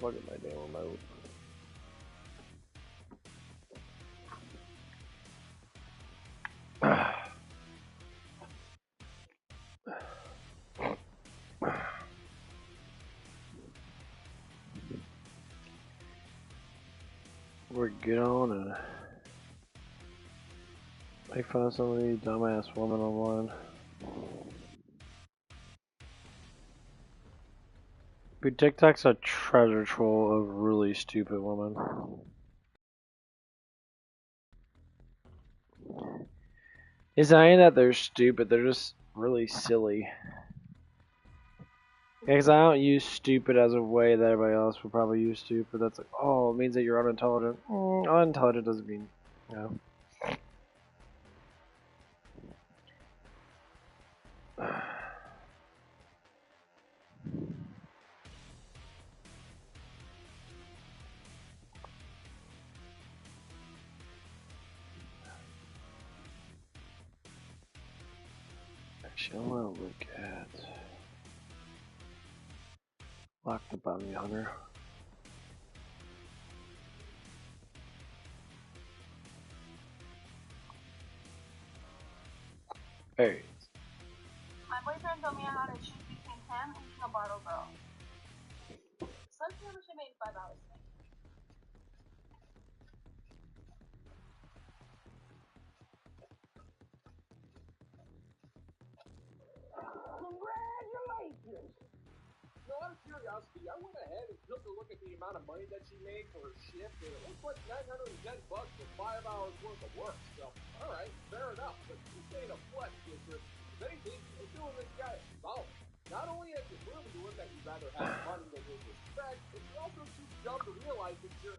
fuck at my damn remote. We're good on and make fun of some of these dumbass women online. But TikTok's a treasure trove of really stupid women. It's not even that they're stupid, they're just really silly. Because I don't use stupid as a way that everybody else would probably use stupid. That's like, oh, it means that you're unintelligent. Unintelligent doesn't mean, you know. Actually, I want to look at Lock the Bounty Hunter. Hey. My boyfriend told me how to choose between him and being a bottle girl. Sun's membership made $5. Congratulations! No, out of curiosity, I went ahead and took a look at the amount of money that she made for her shift, and it looks like $910 for 5 hours worth of work. So, alright, fair enough, but this ain't a flex, mister. If anything, you're doing this guy a solid. Not only have you proven to him that you'd rather have money than his respect, but you're also too dumb to realize that your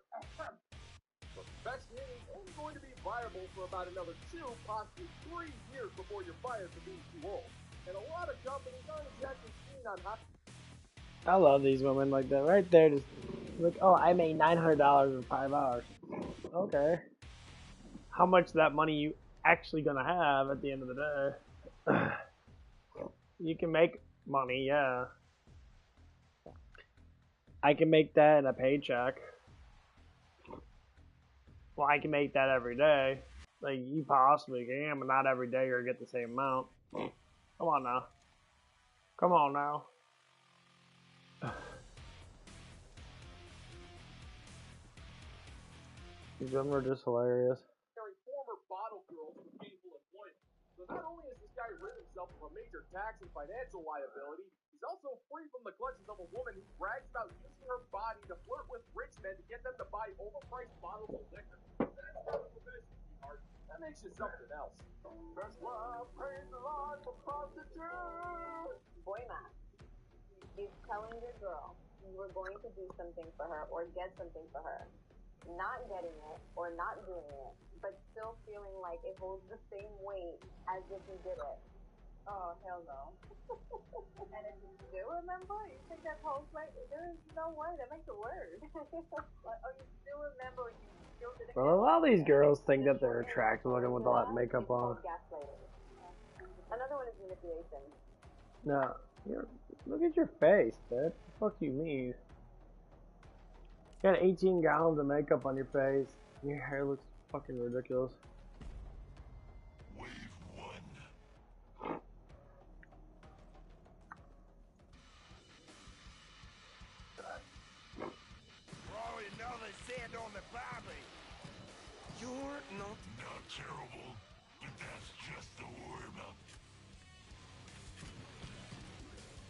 profession is only going to be viable for about another 2, possibly 3 years before you're fired for being too old. And a lot of companies aren't exactly keen on how. I love these women like that. Right there, just like, oh, I made $900 in 5 hours. Okay. How much of that money you actually gonna have at the end of the day? You can make money, yeah. I can make that in a paycheck. Well, I can make that every day. Like, you possibly can, but not every day you're gonna get the same amount. Come on now. Come on now. These women are just hilarious. Former bottle girls for gainful employment. So not only has this guy rid himself of a major tax and financial liability, he's also free from the clutches of a woman who brags about using her body to flirt with rich men to get them to buy overpriced bottles of liquor. That's not a profession, sweetheart. That makes you something else. That's why I praise the Lord for prostitutes. Boy, man, is telling your girl you were going to do something for her or get something for her, not getting it or not doing it, but still feeling like it holds the same weight as if you did it. Oh, hell no. And if you still remember, you think that holds weight? There is no way. That makes it worse. Like, oh, you still remember, you still didn't. Well, a lot of these girls think that they're attractive looking with all that makeup on. Another one is manipulation. No. Look at your face, bitch. The fuck you mean? You got 18 gallons of makeup on your face. Your hair looks fucking ridiculous. Wave 1. Throwing another sand on the Bobby. You're not terrible, but that's just the warm-up.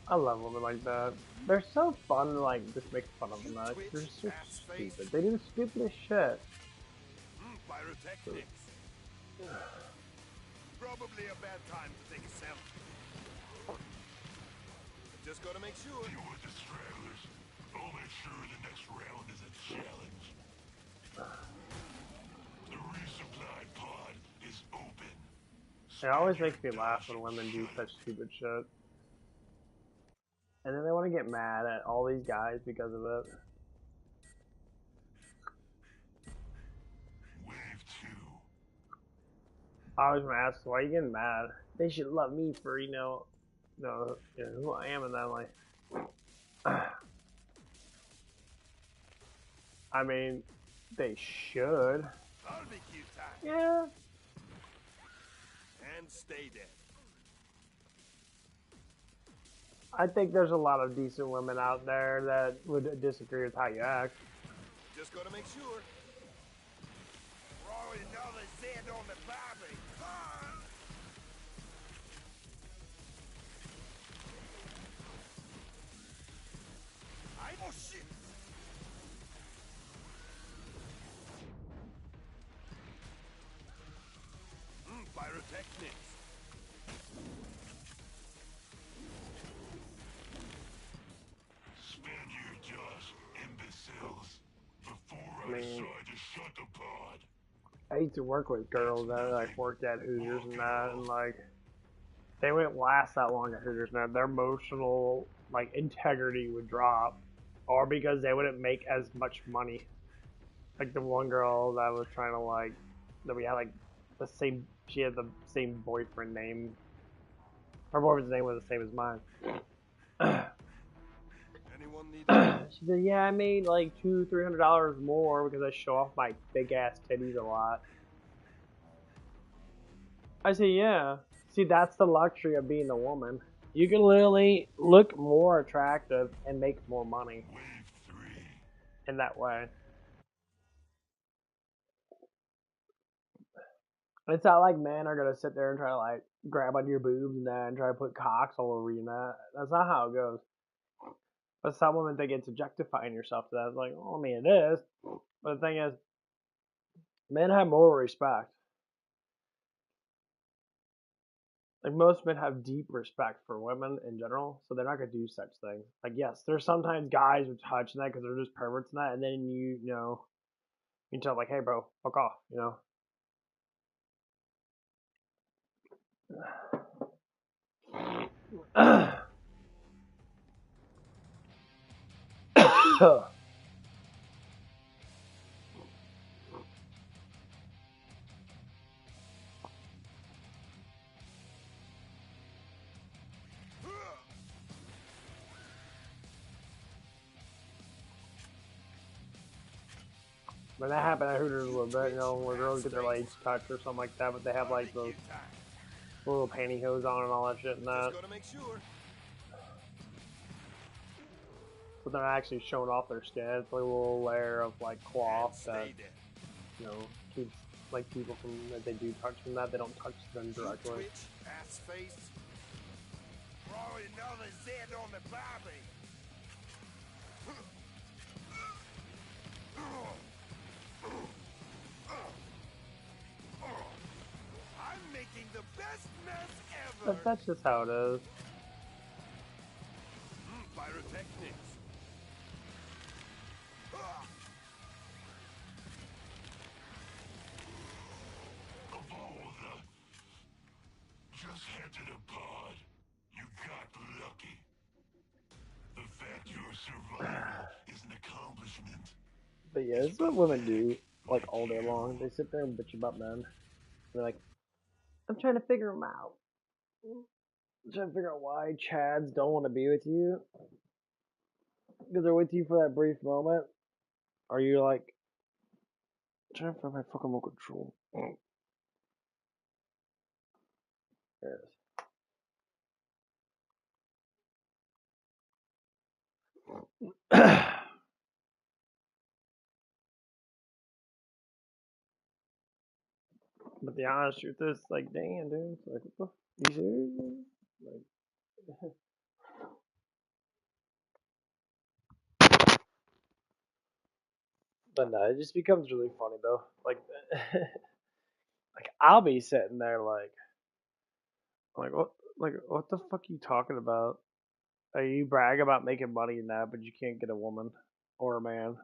I love women like that. They're so fun to like just make fun of them. Like, they're so stupid. They do the stupidest shit. Pyrotechnics. Probably a bad time to take a selfie. Just gotta make sure. You with the stragglers. I'll make sure the next round is a challenge. The resupply pod is open. It always makes me laugh when women do such stupid shit. And then they want to get mad at all these guys because of it. Wave 2. I always ask, why are you getting mad? They should love me for, you know who I am, and then like, I mean, they should. Barbecue time. Yeah. And stay dead. I think there's a lot of decent women out there that would disagree with how you act. Just gotta make sure. Throwing another sand on the barbie. Oh shit! Pyrotechnics. Spend your dust, imbeciles. Before I I mean, decide to shut the pod. I used to work with girls that like worked at Hooters and that, and like they wouldn't last that long at Hooters. And their emotional like integrity would drop, or because they wouldn't make as much money. Like the one girl that was trying to like that we had like the same. She had the same boyfriend name. Her boyfriend's name was the same as mine. Anyone need She said, "Yeah, I made like $200-300 more because I show off my big ass titties a lot." I said, "Yeah. See, that's the luxury of being a woman. You can literally look more attractive and make more money Wave 3. in that way." It's not like men are gonna sit there and try to like grab onto your boobs and that and try to put cocks all over you and that. That's not how it goes. But some women think it's objectifying yourself to that. It's like, oh, I mean, it is. But the thing is, men have more respect. Like most men have deep respect for women in general, so they're not gonna do such things. Like yes, there's sometimes guys who touch that because they're just perverts and that, and then you know you tell like, hey bro, fuck off, But that happened at Hooters a little bit, where girls get their legs touched or something like that, but they have like those little pantyhose on and all that shit and that. Just gotta make sure. But they're not actually showing off their skin. It's like a little layer of like cloth that keeps like people from that they do touch from that they don't touch them directly. Twitch, ass face. Throwing another sand on the barbie. I'm making the best mess ever. But that's just how it is. Pyrotechnics. Of all the... Just head to the pod. You got lucky. The fact you're survival is an accomplishment. But yeah, this is what women do like all day long. They sit there and bitch about men. They're like, I'm trying to figure them out. I'm trying to figure out why Chads don't want to be with you because they're with you for that brief moment. Are you like trying to find my fucking remote control? There it is. But the honest truth is, like, damn, dude, it's like, what the? You serious? Like, but no, it just becomes really funny though. Like, like I'll be sitting there what the fuck are you talking about? Like, you brag about making money and that, but you can't get a woman or a man.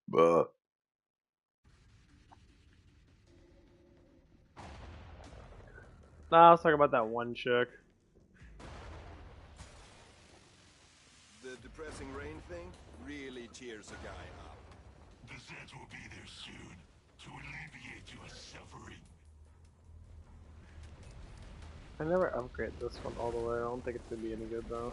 But nah, I was talking about that one chick. The depressing rain thing really cheers a guy up. The Zeds will be there soon to alleviate your suffering. I never upgrade this one all the way. I don't think it's gonna be any good though.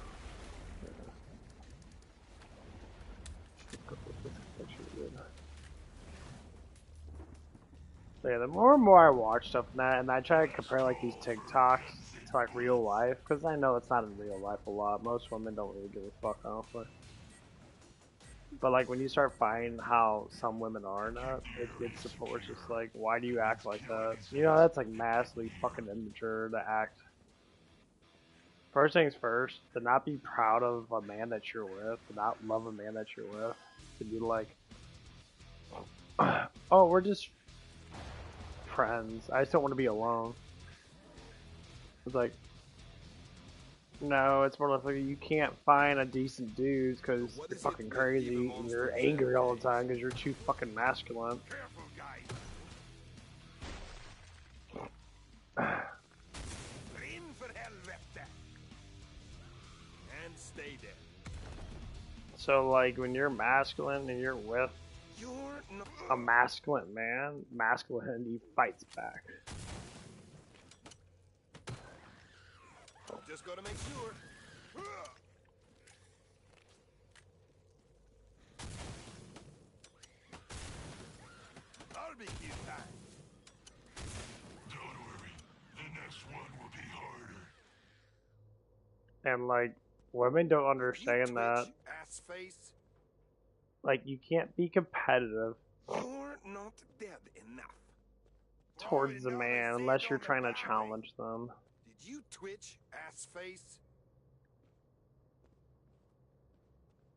Yeah, the more and more I watch stuff from that, and I try to compare like these TikToks to like real life, because I know it's not in real life a lot. Most women don't really give a fuck, honestly. But like when you start finding how some women are not, it gets to the point where it's just like, why do you act like that? You know, that's like massively fucking immature to act. First things first, to not be proud of a man that you're with, to not love a man that you're with, to be like, oh, we're just friends. I just don't want to be alone. It's like, no, it's more like you can't find a decent dude because What you're is it fucking with crazy evil and you're monsters angry all the and time because you're too fucking masculine. Careful, guys. In for helvete. And stay there. So like when you're masculine and you're with You're not. a masculine man, masculinity fights back. Just gotta make sure. Barbecue time. Don't worry, the next one will be harder. And like women don't You understand that. twitch, ass face. Like you can't be competitive You're not dead enough. towards a Oh, man another unless Z you're on the trying to barbie. challenge them. Did you twitch, ass face?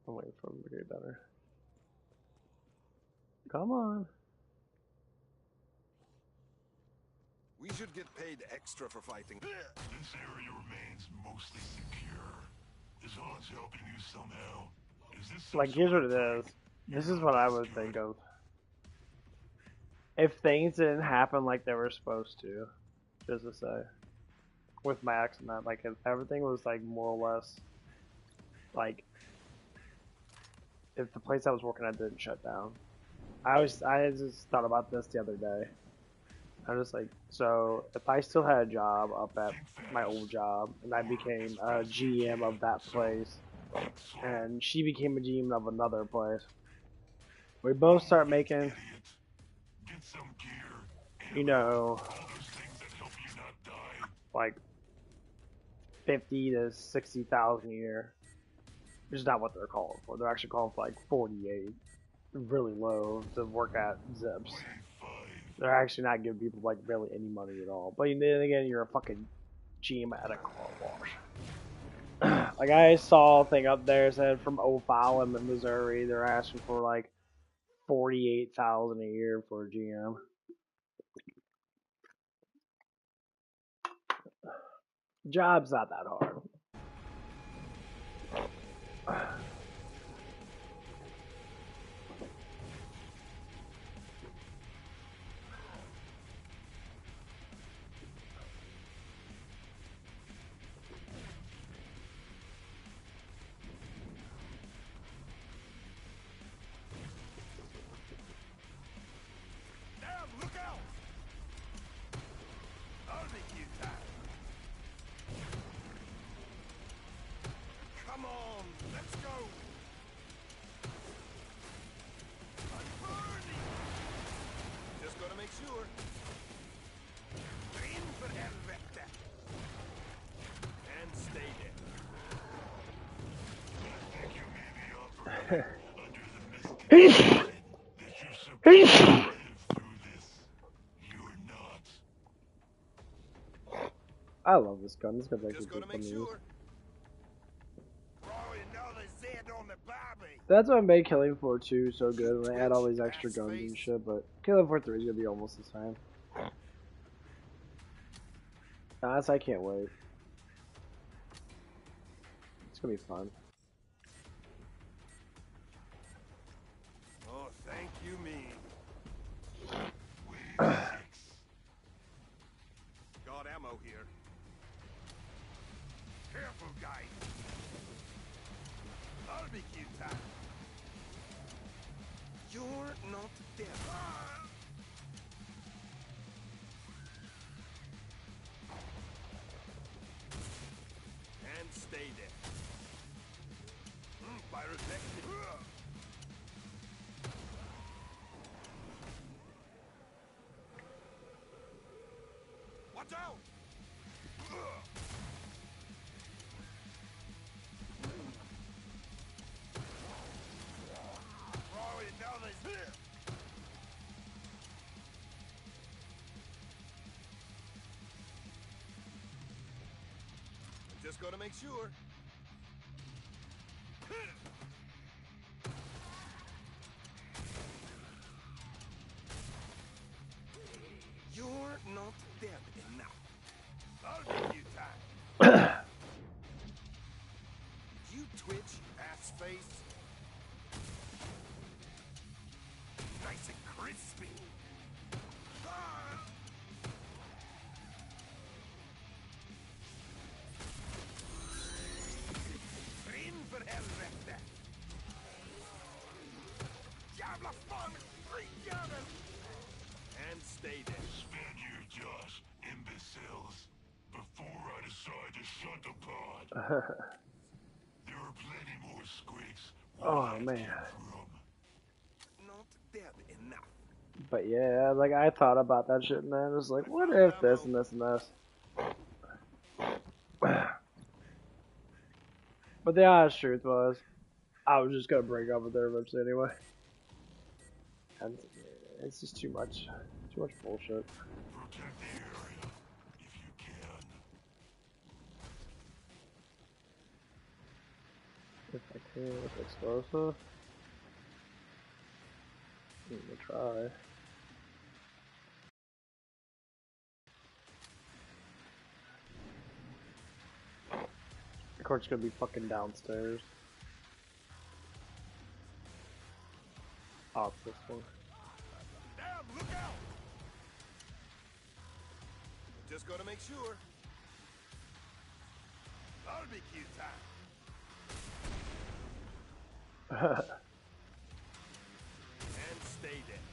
I'm waiting for him to get better. Come on. We should get paid extra for fighting. This area remains mostly secure. Is Hans helping you somehow? Is this some Like here's sort what of it is. prank? This You're is what I best would think good. of. If things didn't happen like they were supposed to, just to say, with Max and that, like if everything was like more or less, like if the place I was working at didn't shut down. I just thought about this the other day. I was just like, so if I still had a job up at my old job and I became a GM of that place and she became a GM of another place, we both start making, Idiot. Get some gear. you know, All those things that help you not die. like 50 to 60,000 a year, which is not what they're calling for. They're actually calling for like 48, really low to work at Zips. Wait, fine. They're actually not giving people like barely any money at all. But then again, you're a fucking GM at a car wash. Like I saw a thing up there said from O'Fallon in Missouri, they're asking for like 48,000 a year for a GM. Job's not that hard. Damn, look out! Barbecue time. Come on, let's go. I'm burning. Just gotta make sure. In for helvete. And stay there. I think you may be operating under the misconception that you're supposed to live through this. You're not. I love this gun. This gun's actually Just pretty gotta fun make to use. sure. Throw another Z on the barbie. That's what made KillingFloor 2 so good when they add all Twitch, these extra ass guns and face. shit, but KillingFloor 3 is gonna be almost the same. Honestly, I can't wait. It's gonna be fun. Oh, thank you, me. Wave 6. Got ammo here. Careful, guys. Barbecue time. You're not dead. And stay there. Pyrotechnic. Watch out! Just gotta make sure. You're not dead enough. I'll give you time. You twitch, ass face. Nice and crispy. In för helvete! Jävla fan! Jävel! And stay there. Spend your jaws, imbeciles, before I decide to shut the pod. There are plenty more squeaks. Oh man. Not dead enough. But yeah, like I thought about that shit, man. It was like, what if this and this and this? But the honest truth was, I was just gonna break up with her eventually anyway. And it's just too much bullshit. Protect the area, if you can. If I can, with explosive. I'm gonna try. Of course, it's gonna be fucking downstairs. Oh, it's this one. Damn, look out! Just gotta make sure. Barbecue time. And stay there.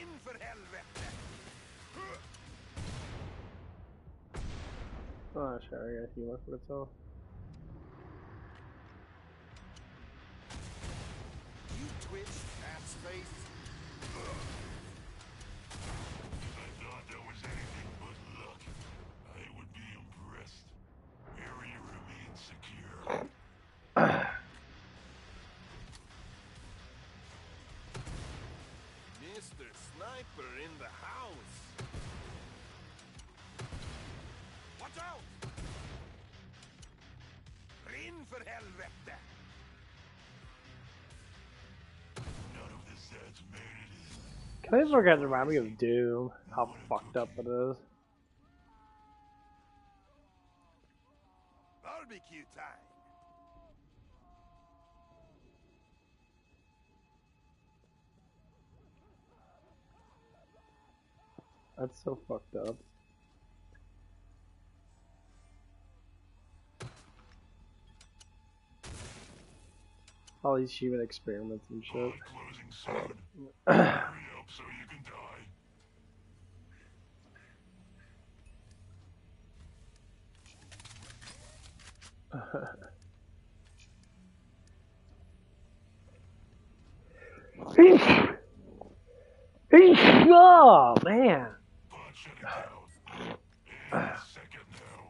In för helvete! Oh, sure, I got a few left for itself. You twitch, ass face. If I thought there was anything but luck, I would be impressed. Area remains secure. Mr. Sniper in the house. Watch out! In för helvete! None of the sets made it in. Can I just forget to remind me of Doom? How fucked up it is. Barbecue time. That's so fucked up. All these human experiments and shit. Pod closing soon. Hurry up so you can die. Oh man. Pod shutting down. Any second now.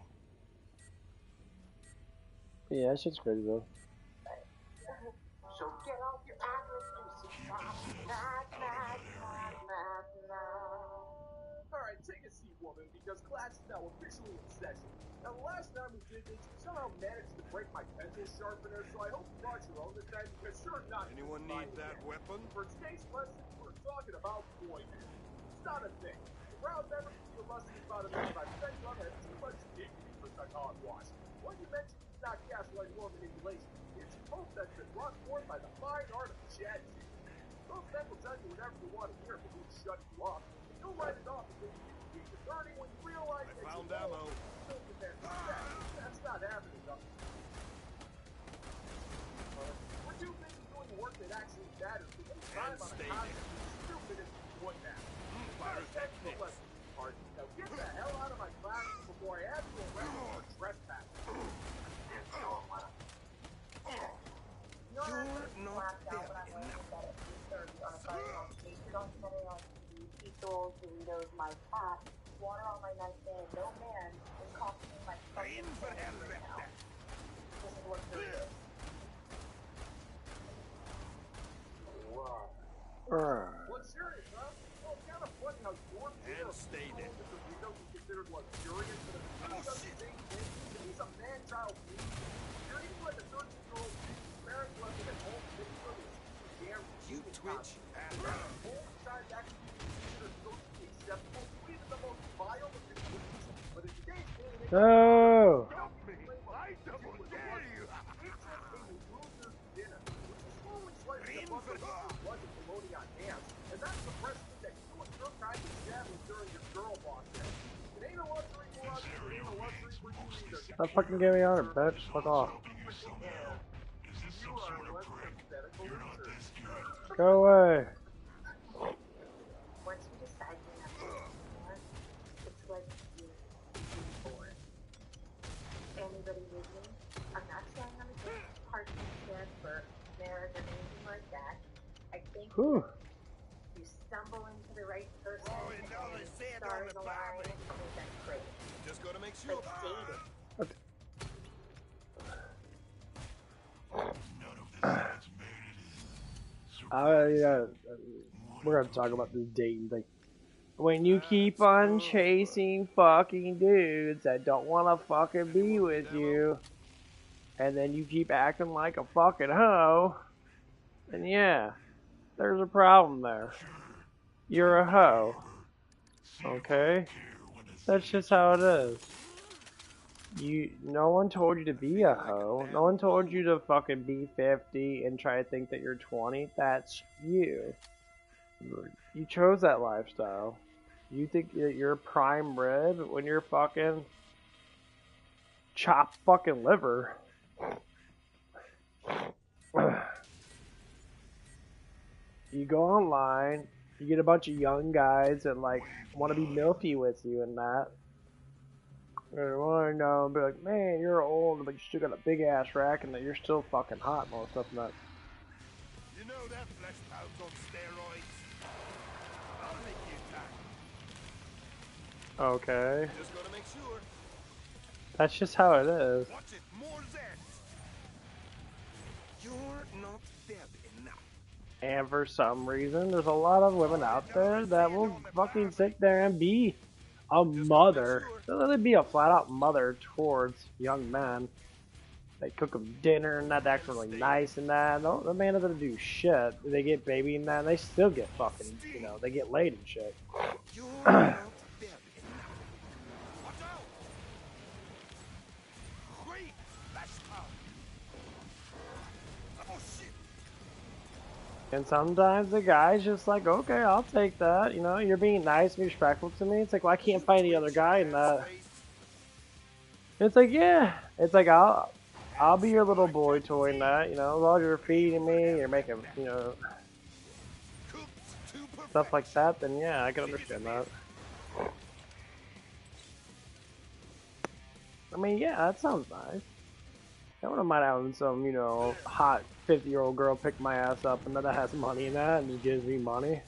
Yeah, that shit's crazy though. So get off your island, Lucy. Keep the Zeds out of that area. Alright, take a seat, woman, because class is now officially in session. Now, the last time we did this, you somehow managed to break my pencil sharpener, so I hope you brought your own this time, because you're not Anyone gonna need find that it. weapon? For today's lesson, we're talking about poison. It's not a thing. The crowd never gives you a lesson about it because I've said you have had too much dignity for such hogwash. When you mention you cannot gaslight more manipulation, it's hope that's been brought forth by the fine art of chat. Those men will tell you whatever you want to hear, but we'll shut you up. You'll write it off as if you didn't read the burning when you realize that found you ammo. still get that respect. That's not happening, though. We're too busy doing work that actually matters to waste time on a stay concept as stupid as one now. Pyrotechnics. Now get the hell out of my class This is what it is. Wow. Ugh. Well, it's serious, huh? Well, it's kind of funny how your And stay there. because we don't consider luxurious, but if he does the same thing, if he's a man-child being, you're even like a 13-year-old parent left at home, then you go to guarantee You twitch. whole child actually considered socially acceptable, even the most vile of conditions. But in today's day and age, Oh. Help me. I double dare you. it's just a loser's dinner, which is slowly slightly above the loser's budget for loading on hands. And that's the precedent that you and your kind of established during your girl boss days. It ain't a luxury for us, it ain't a luxury for you either. Stop fucking getting me on it, bitch. Fuck off. Is this some sort of prick? You're not this good. Go away. Once you decide you're not going anymore, it's like you bored. Anybody with me? I'm not saying I'm against partisanship or marriage or anything like that. I think Whew. you stumble into the right person Oh, and now and they say it on stars the align. Bible. I think that's great. Just gotta make sure. But dating, None of this has made it We're gonna talk about this dating thing. When you keep on chasing fucking dudes that don't wanna fucking be with you, and then you keep acting like a fucking hoe, then yeah, there's a problem there. You're a hoe. Okay? That's just how it is. No one told you to be a hoe. No one told you to fucking be 50 and try to think that you're 20. That's you. You chose that lifestyle. You think that you're prime rib when you're fucking chopped fucking liver. You go online, you get a bunch of young guys that like want to be milfy with you and that. And want to know, be like, man, you're old, but you still got a big ass rack, and that you're still fucking hot, most stuff and that. You know that flesh pound's on steroids. I'll make you time. Okay, Just gotta make sure. that's just how it is. Watch it, more Zeds. You're not dead enough. And for some reason, there's a lot of women out there that will fucking sit there and be a mother. They'll literally be a flat out mother towards young men. They cook them dinner and that, they act really nice and that. The man doesn't do shit. They get baby and that, and they still get fucking, they get laid and shit. You're not dead enough. Watch out! Great! That's tough. Oh shit! And sometimes the guy's just like, okay, I'll take that. You're being nice and respectful to me. It's like, well, I can't find any other guy in that. It's like, yeah. It's like, I'll be your little boy toy in that. As long as you're feeding me, you're making, stuff like that, then yeah, I can understand that. I mean, yeah, that sounds nice. I wouldn't mind having some, hot 50-year-old girl pick my ass up and that has money in that and just gives me money.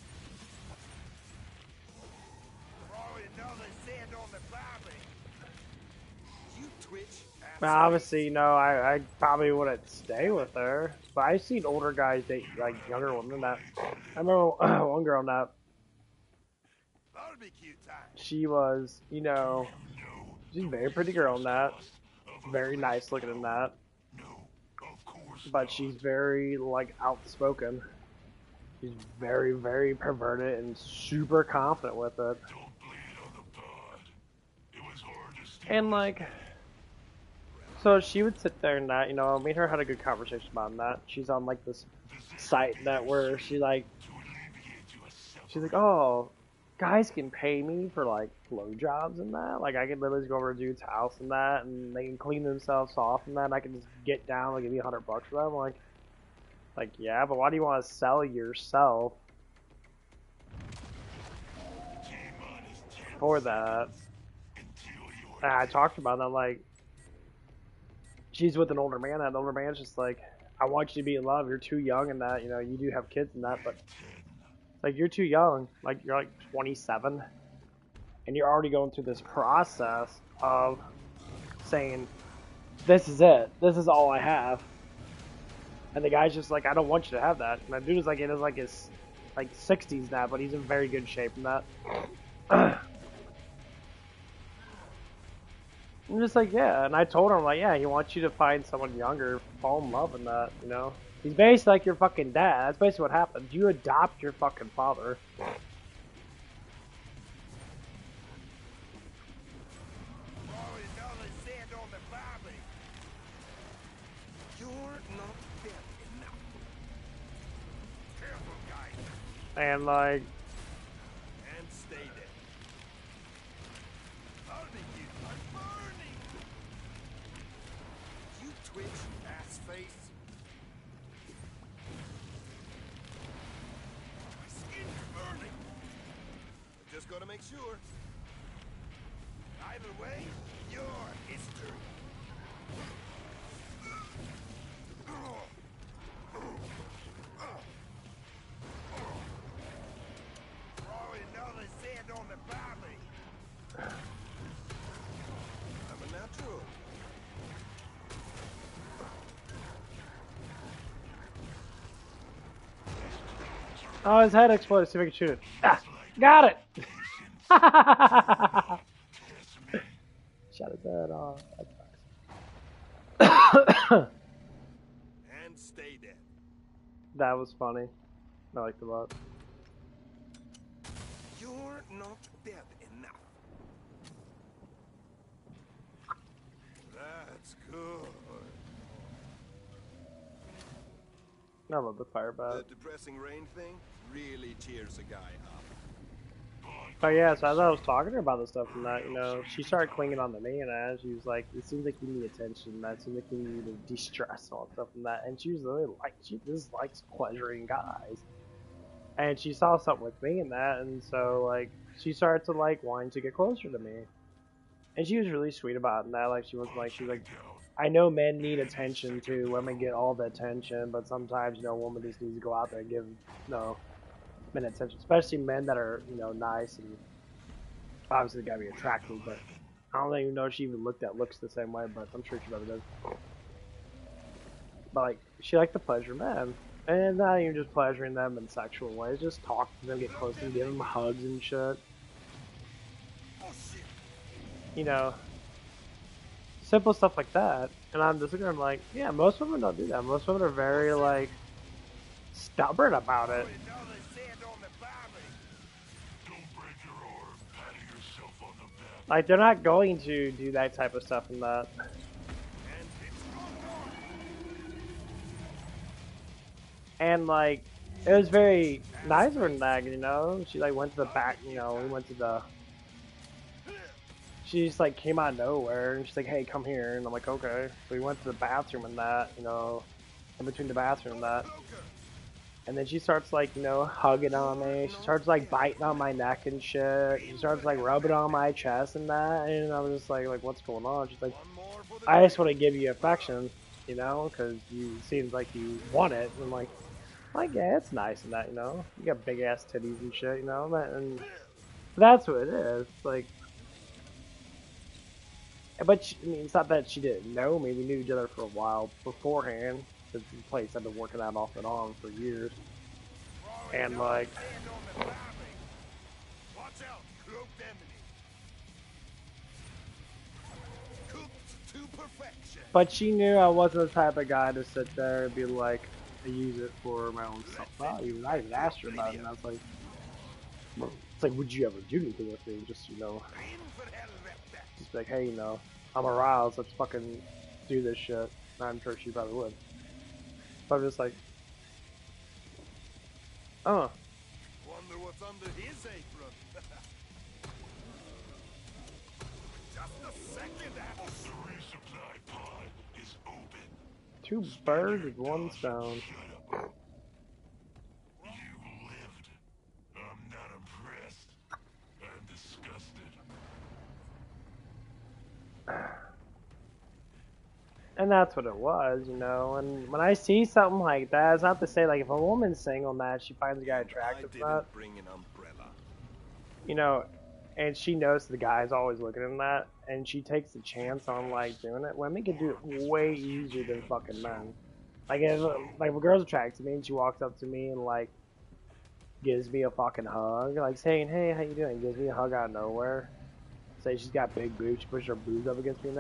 Obviously, I probably wouldn't stay with her. But I've seen older guys date, like, younger women that. I remember one girl that. She was, she's a very pretty girl in that. Very nice looking in that. But she's very, like, outspoken. She's very, very perverted and super confident with it. And, like, so she would sit there and that, me and her had a good conversation about that. She's on, like, this site that where she's like, oh, guys can pay me for, like, blowjobs and that. Like, I can literally just go over to a dude's house and that, and they can clean themselves off and that, and I can just get down and give me $100 for that. I'm like, yeah, but why do you want to sell yourself for that? And I talked about that, like, she's with an older man, and that older man's just like, I want you to be in love, you're too young and that, you do have kids and that, but, like, you're too young, like, you're, like, 27, and you're already going through this process of saying, "This is it. This is all I have." And the guy's just like, "I don't want you to have that." And that dude is like in his 60s now, but he's in very good shape in that. I'm just like, yeah, and I told him like, yeah, he wants you to find someone younger, fall in love in that, you know. He's basically like your fucking dad. That's basically what happens. You adopt your fucking father. And like, And stay there. Burning you! I'm burning! You twitch, ass face. My skin's burning. Just gotta make sure. Either way, you're history. Throwing another sand on the barbie. I'm a natural. oh, his head exploded. See if I can shoot it. Ah, got it. Shot his head off. That's nice. And stay dead. That was funny. I liked it a lot. You're not dead enough. That's good. I love the fire bat. The depressing rain thing really cheers a guy up. Oh yeah, so as I was talking to her about this stuff and that, you know, she started clinging on to me and that, she was like, it seems like you need attention, that seems like you need to de-stress and all that stuff and that, and she was really like, she just likes pleasuring guys. And she saw something with me in that, and so like, she started to like wanting to get closer to me. And she was really sweet about it and that, like she was like, I know men need attention too, women get all the attention, but sometimes, you know, a woman just needs to go out there and give, you know, men attention, especially men that are, you know, nice and obviously gotta be attractive, but I don't even know if she even looked at looks the same way, but I'm sure she probably does. But like, she liked to pleasure men, and not even just pleasuring them in sexual ways, just talk to them, get close to them, give them hugs and shit. You know, simple stuff like that. And I'm just looking at them like, yeah, most women don't do that. Most women are very like stubborn about it. Like, they're not going to do that type of stuff and that. And, like, it was very nice of her nag, you know? She, like, went to the back, you know, we went to the... She just, like, came out of nowhere, and she's like, hey, come here. And I'm like, okay. So we went to the bathroom and that, you know, in between the bathroom and that. And then she starts, like, you know, hugging on me. She starts, like, biting on my neck and shit. She starts, like, rubbing on my chest and that. And I was just like, what's going on? She's like, I just want to give you affection, you know, because you seems like you want it. And I'm like, yeah, it's nice and that, you know. You got big-ass titties and shit, you know. And that's what it is. Like, but, she, I mean, it's not that she didn't know me. We knew each other for a while beforehand. The place I've been working out off and on for years. And like, but she knew I wasn't the type of guy to sit there and be like, I use it for my own self-value. I even asked her about it, and I was like, well, it's like, would you ever do anything with me? Just, you know, just like, hey, you know, I'm aroused, let's fucking do this shit. And I'm sure she probably would. But I'm just like, oh. Wonder what's under his apron. Just a second, Alice. The resupply pod is open. Two birds with one stone. You lived. I'm not impressed. I'm disgusted. And that's what it was, you know. And when I see something like that, it's not to say like if a woman's single and that she finds a guy attractive, I didn't bring an umbrella. you know, and she knows the guy's always looking at that, and she takes the chance on like doing it. Women can do it way easier than fucking men. Like if a girl's attracted to me and she walks up to me and like gives me a fucking hug, like saying, "Hey, how you doing?" Gives me a hug out of nowhere. Say she's got big boobs, she pushes her boobs up against me, and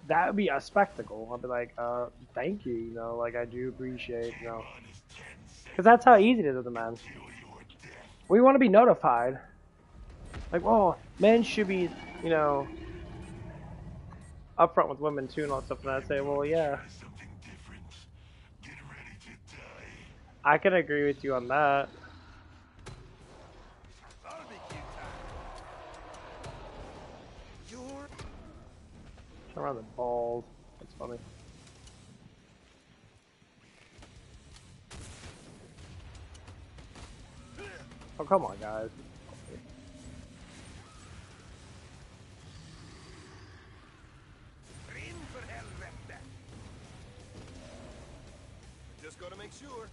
that would be a spectacle. I'd be like, thank you, you know, like I do appreciate, you know, because that's how easy it is with a man. We want to be notified. Like, oh, men should be, you know, upfront with women too and all that stuff. And I say, well, yeah, I can agree with you on that. Barbecue time. You're Turn around the balls. That's funny. Oh, come on, guys. in for helvete. Just gotta make sure.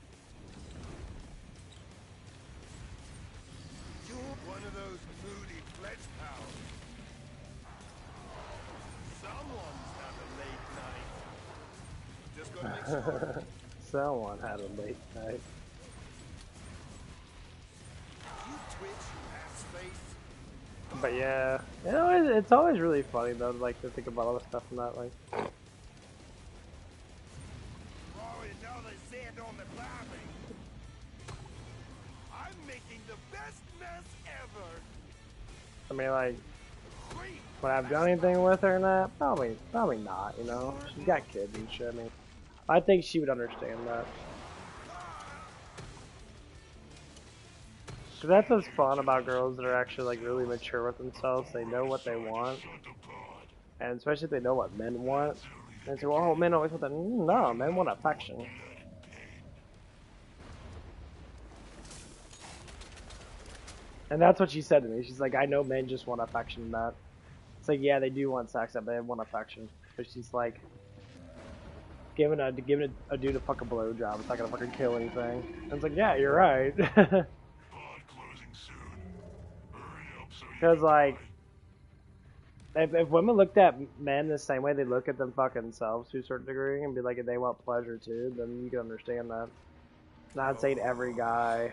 You're one of those moody flesh pals. Someone's had a late night. Just gotta make sure. Someone had a late night. You twitch, ass face. But yeah, you know, it's always really funny though, like to think about all the stuff in that, like. Throwing another sand on the barbie. I'm making the best mess ever. I mean, like, would I've done anything with her and that? Probably not. You know, she's got kids and shit. I mean, I think she would understand that. So that's what's fun about girls that are actually like really mature with themselves. They know what they want, and especially if they know what men want. And say, well, oh, men always want that. No, men want affection. And that's what she said to me. She's like, I know men just want affection and that. It's like, yeah, they do want sex, but they want affection. But she's like, giving a dude a fucking blowjob, it's not gonna fucking kill anything. And it's like, yeah, you're right. Because like, if women looked at men the same way they look at them fucking selves to a certain degree and be like, if they want pleasure too, then you can understand that. Not saying every guy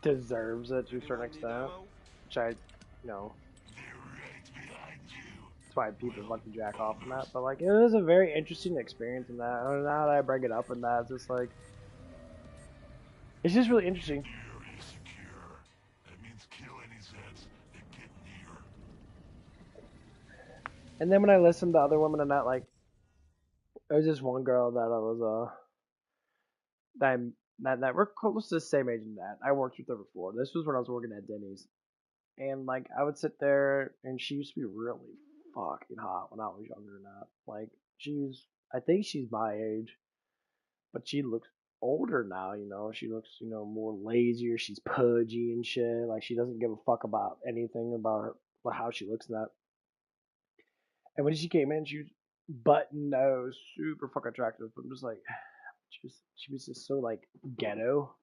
deserves it to a certain extent, which I, you know, that's why people fucking jack off in that. But like, it was a very interesting experience in that. And now that I bring it up in that, it's just like, it's just really interesting. And then when I listened to other women in that, like, there was this one girl that I was that that we're close to the same age in that. I worked with her before. This was when I was working at Denny's, and like I would sit there, and she used to be really fucking hot when I was younger than that. Like she's, I think she's my age, but she looks older now. You know, she looks, you know, more lazier. She's pudgy and shit. Like she doesn't give a fuck about anything about her, how she looks in that. And when she came in, she was button nose, super fucking attractive. But I'm just like, she was just so like ghetto.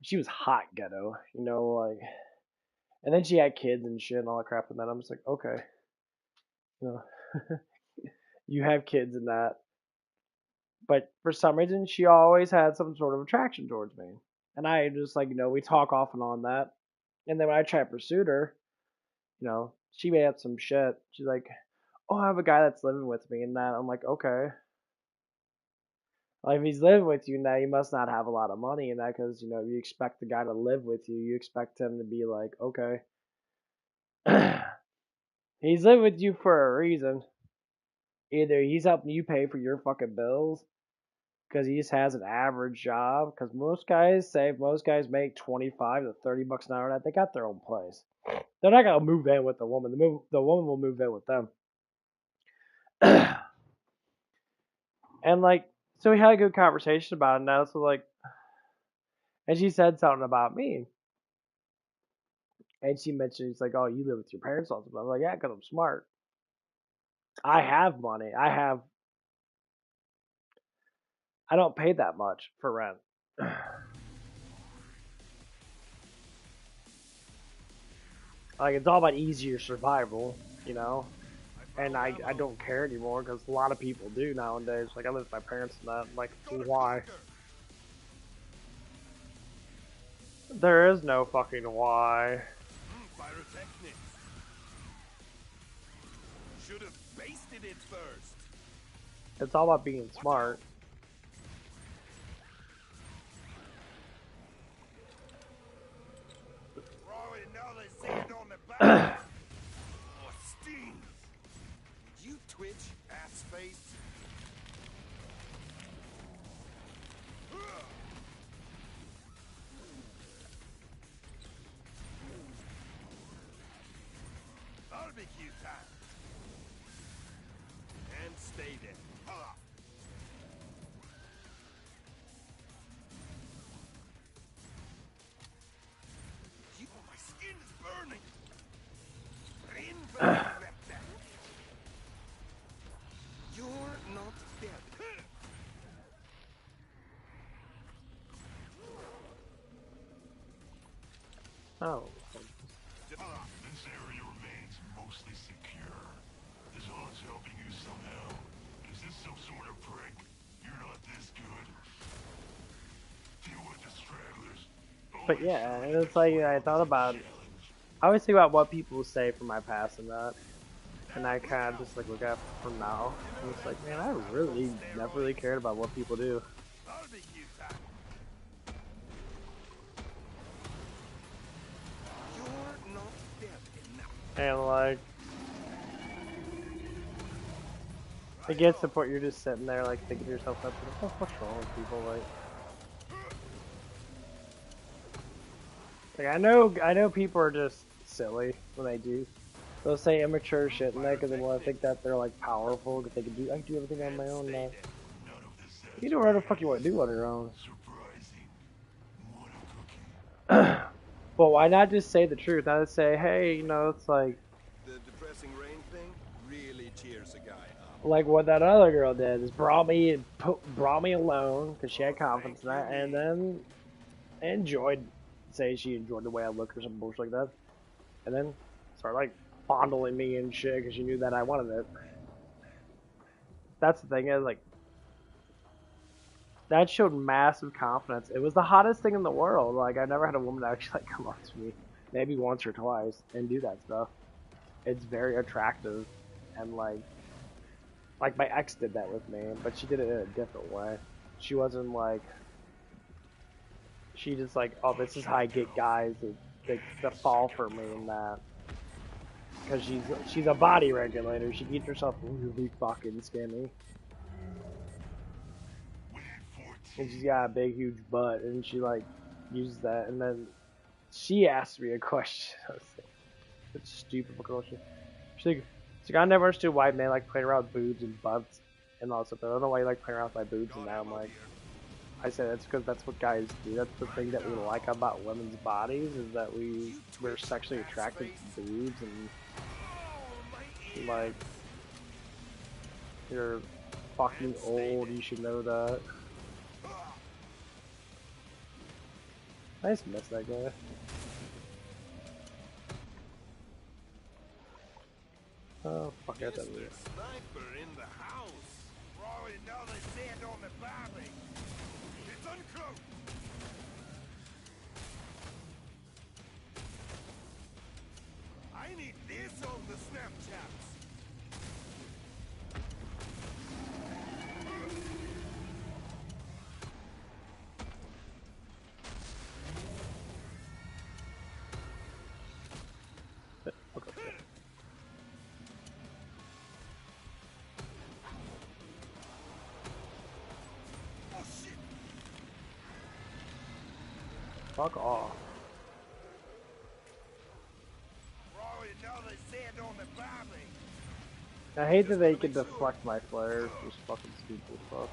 She was hot ghetto, you know, like. And then she had kids and shit and all that crap. And then I'm just like, okay, you know, you have kids and that. But for some reason, she always had some sort of attraction towards me. And I just like, you know, we talk off and on that. And then when I try to pursue her, you know, she made up some shit. She's like, oh, I have a guy that's living with me and that. I'm like, okay. Like, if he's living with you now, you must not have a lot of money in that because, you know, you expect the guy to live with you. You expect him to be like, okay. He's living with you for a reason. Either he's helping you pay for your fucking bills because he just has an average job. Because most guys say most guys make 25 to 30 bucks an hour. That they got their own place. They're not gonna move in with the woman. The woman will move in with them. And like, so we had a good conversation about it now. So like, and she said something about me. And she mentioned, it's like, oh, you live with your parents all the time. I'm like, yeah, because I'm smart. I have money. I don't pay that much for rent. Like, it's all about easier survival, you know? I And found I ammo. don't care anymore because a lot of people do nowadays. Like, I live with my parents and that. Like, Go to why? conquer. There is no fucking why. Pyrotechnics. Should have basted it first. It's all about being smart. Throwing another sand on the back. Oh, stings. You twitch, ass face. Barbecue time. And stay there. You, my skin is burning. You're not dead. Oh. This area remains mostly secure. The zone's helping you somehow. Is this some sort of prank? You're not this good. Deal with the stragglers. But yeah, and it's like, I thought about, I always think about what people say from my past and that. And I kind of just like look at from now. And it's like, man, I really never really cared about what people do. Barbecue time. You're not dead enough. And like, it gets to the point you're just sitting there like thinking to yourself, what's wrong with people? Like I know people are just silly when they do. They'll say immature shit and that because they want to think that they're like powerful because I can do everything on my own now. You do whatever the fuck you want to do on your own. Surprising. What a cookie. Well, why not just say the truth? I would say, hey, you know, it's like The depressing rain thing really cheers a guy up. like what that other girl did is brought me alone because she had confidence in that, and then say she enjoyed the way I look or some bullshit like that, and then started like fondling me and shit because she knew that I wanted it. That's the thing is like that showed massive confidence. It was the hottest thing in the world. Like I never had a woman actually like come up to me, maybe once or twice, and do that stuff. It's very attractive, and like my ex did that with me, but she did it in a different way. She wasn't like she just like, oh, this is how I get guys to fall for me and that. Because she's a body regulator. She keeps herself really fucking skinny. And she's got a big, huge butt, and she like uses that. And then she asked me a question. I was like, such a stupid question. She's like, I never understood why men like playing around with boobs and butts and all that stuff. I don't know why you like playing around with my boobs and that. I'm like, I said it's because that's what guys do. That's the thing that we like about women's bodies is that we're sexually attracted to boobs and like you're fucking old. You should know that. I just miss that guy. Oh fuck! I got that. Mr. Sniper in the house. Throwing another sand on the barbie. It's uncloaked. I need this on the Snapchats. Oh shit! Fuck off. Throwing another sand on the barbie. I hate that they can deflect my flares. Just fucking stupid stuff.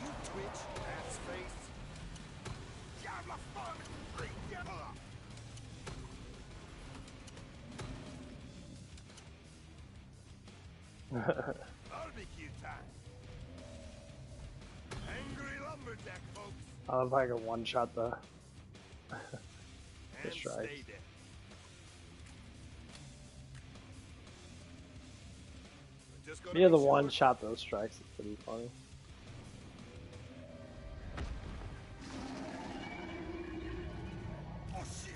You twitch, ass face. Diablo fuck! Barbecue time. Angry lumberjack, folks. I love how I can one shot the And strikes. stay dead. Just gotta Yeah, be the sure. one shot those strikes is pretty funny. Oh shit.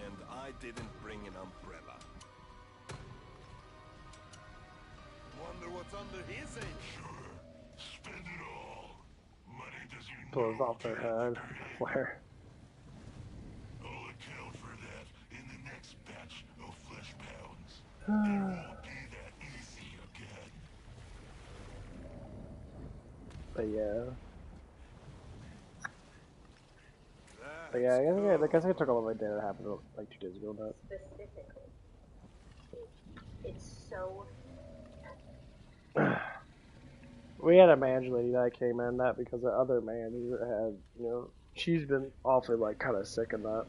And I didn't bring an umbrella. Wonder what's under his age. Sure. Spend it all. Money does you Blows no off their good in head. the grave. Where? I'll account for that in the next batch of flesh pounds. It won't be that easy again. But yeah. But That's yeah, cool. I guess I took all the way down. It happened like 2 days ago. But Specifically, it's so. we had a manager lady that came in that because the other manager had, she's been awfully like kind of sick in that,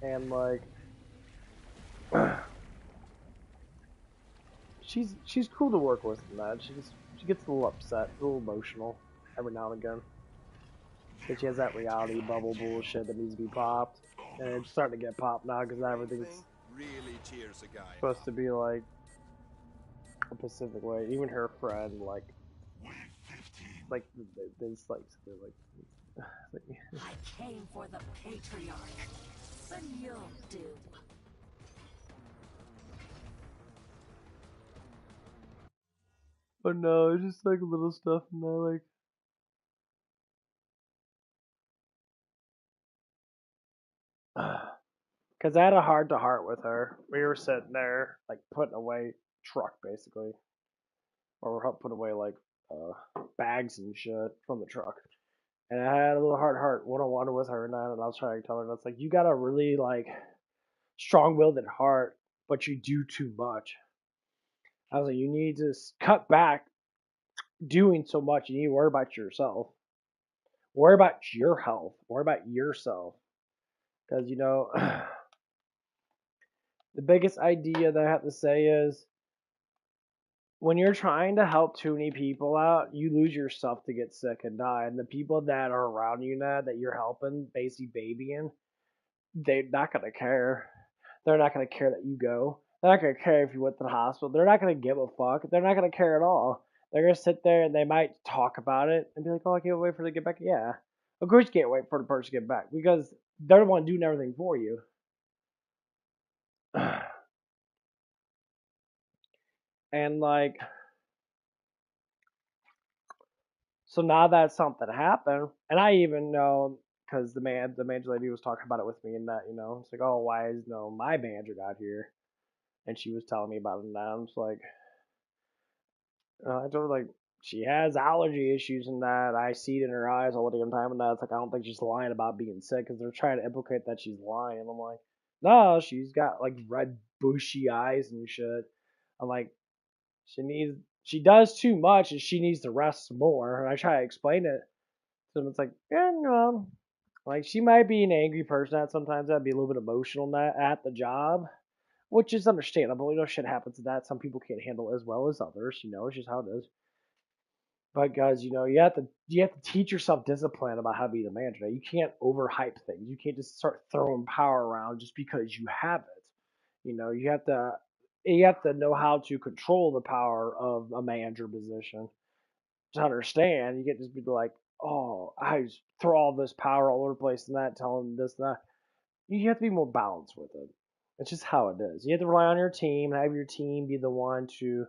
and like she's cool to work with in that. She gets a little upset, a little emotional every now and again. Because she has that reality bubble bullshit that needs to be popped, and it's starting to get popped now because everything's Really cheers a guy supposed up. to be like a Pacific way. Even her friend, like Wave 15. there's like they're like I came for the patriarch, but you'll do. but no, it's just like little stuff in there, like because I had a heart to heart with her. We were sitting there like putting away truck basically, or we're putting away like bags and shit from the truck. And I had a little heart one on one with her and that, and I was trying to tell her, that's like, you got a really like strong willed at heart, but you do too much. I was like, you need to cut back doing so much. You need to worry about yourself, worry about your health, worry about yourself. Because, the biggest idea that I have to say is when you're trying to help too many people out, you lose yourself to get sick and die. And the people that are around you now that you're helping, basically babying, they're not going to care. They're not going to care that you go. They're not going to care if you went to the hospital. They're not going to give a fuck. They're not going to care at all. They're going to sit there and they might talk about it and be like, oh, I can't wait for it to get back. Yeah. Of course you can't wait for the person to get back because they're the one doing everything for you. And like, so now that something happened, and I even know because the manager lady was talking about it with me and that, it's like, oh, why is my manager got here? And she was telling me about it and that. I'm just like, I told her like she has allergy issues and that. I see it in her eyes all the damn time and that. It's like I don't think she's lying about being sick because they're trying to implicate that she's lying. I'm like, no, she's got like red bushy eyes and shit. I'm like, she does too much and she needs to rest more. And I try to explain it to them. It's like, yeah, no. Like she might be an angry person at sometimes. I'd be a little bit emotional at the job, which is understandable. Shit happens to that. Some people can't handle it as well as others. It's just how it is. But guys, you have to teach yourself discipline about how to be the manager. You can't overhype things. You can't just start throwing power around just because you have it. You have to know how to control the power of a manager position. To understand, you can't just be like, oh, I just throw all this power all over the place and that, tell them this and that. You have to be more balanced with it. It's just how it is. You have to rely on your team, have your team be the one to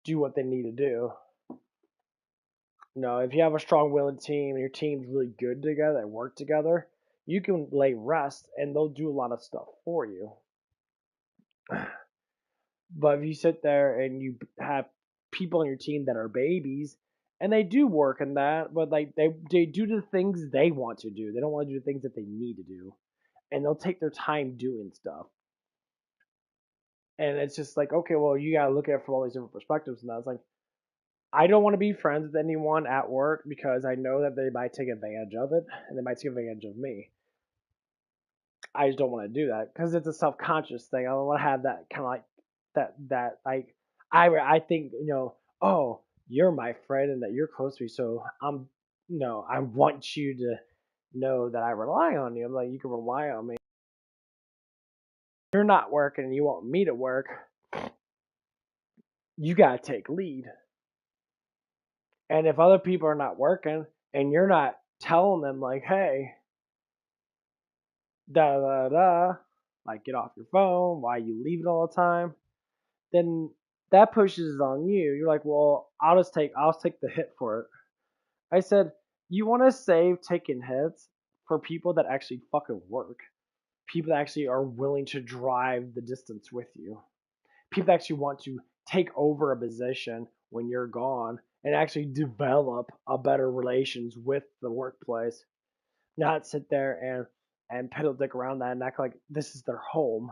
do what they need to do. If you have a strong-willed team and your team's really good together and work together, you can lay rest and they'll do a lot of stuff for you. But if you sit there and you have people on your team that are babies, and they do work in that, but like they do the things they want to do. They don't want to do the things that they need to do, and they'll take their time doing stuff. And it's just like, okay, well, you gotta look at it from all these different perspectives, and that's like, I don't want to be friends with anyone at work because I know that they might take advantage of it and they might take advantage of me. I just don't want to do that because it's a self-conscious thing. I don't want to have that kind of like that like I think, oh, you're my friend and that you're close to me, so I want you to know that I rely on you. I'm like, you can rely on me. You're not working and you want me to work, you gotta take lead. And if other people are not working and you're not telling them like, hey, da da da, like get off your phone, why you leave it all the time, then that pushes on you. You're like, well, I'll take the hit for it. I said, you want to save taking hits for people that actually fucking work. People that actually are willing to drive the distance with you. People that actually want to take over a position when you're gone and actually develop a better relations with the workplace. Not sit there and pedal dick around that and act like this is their home.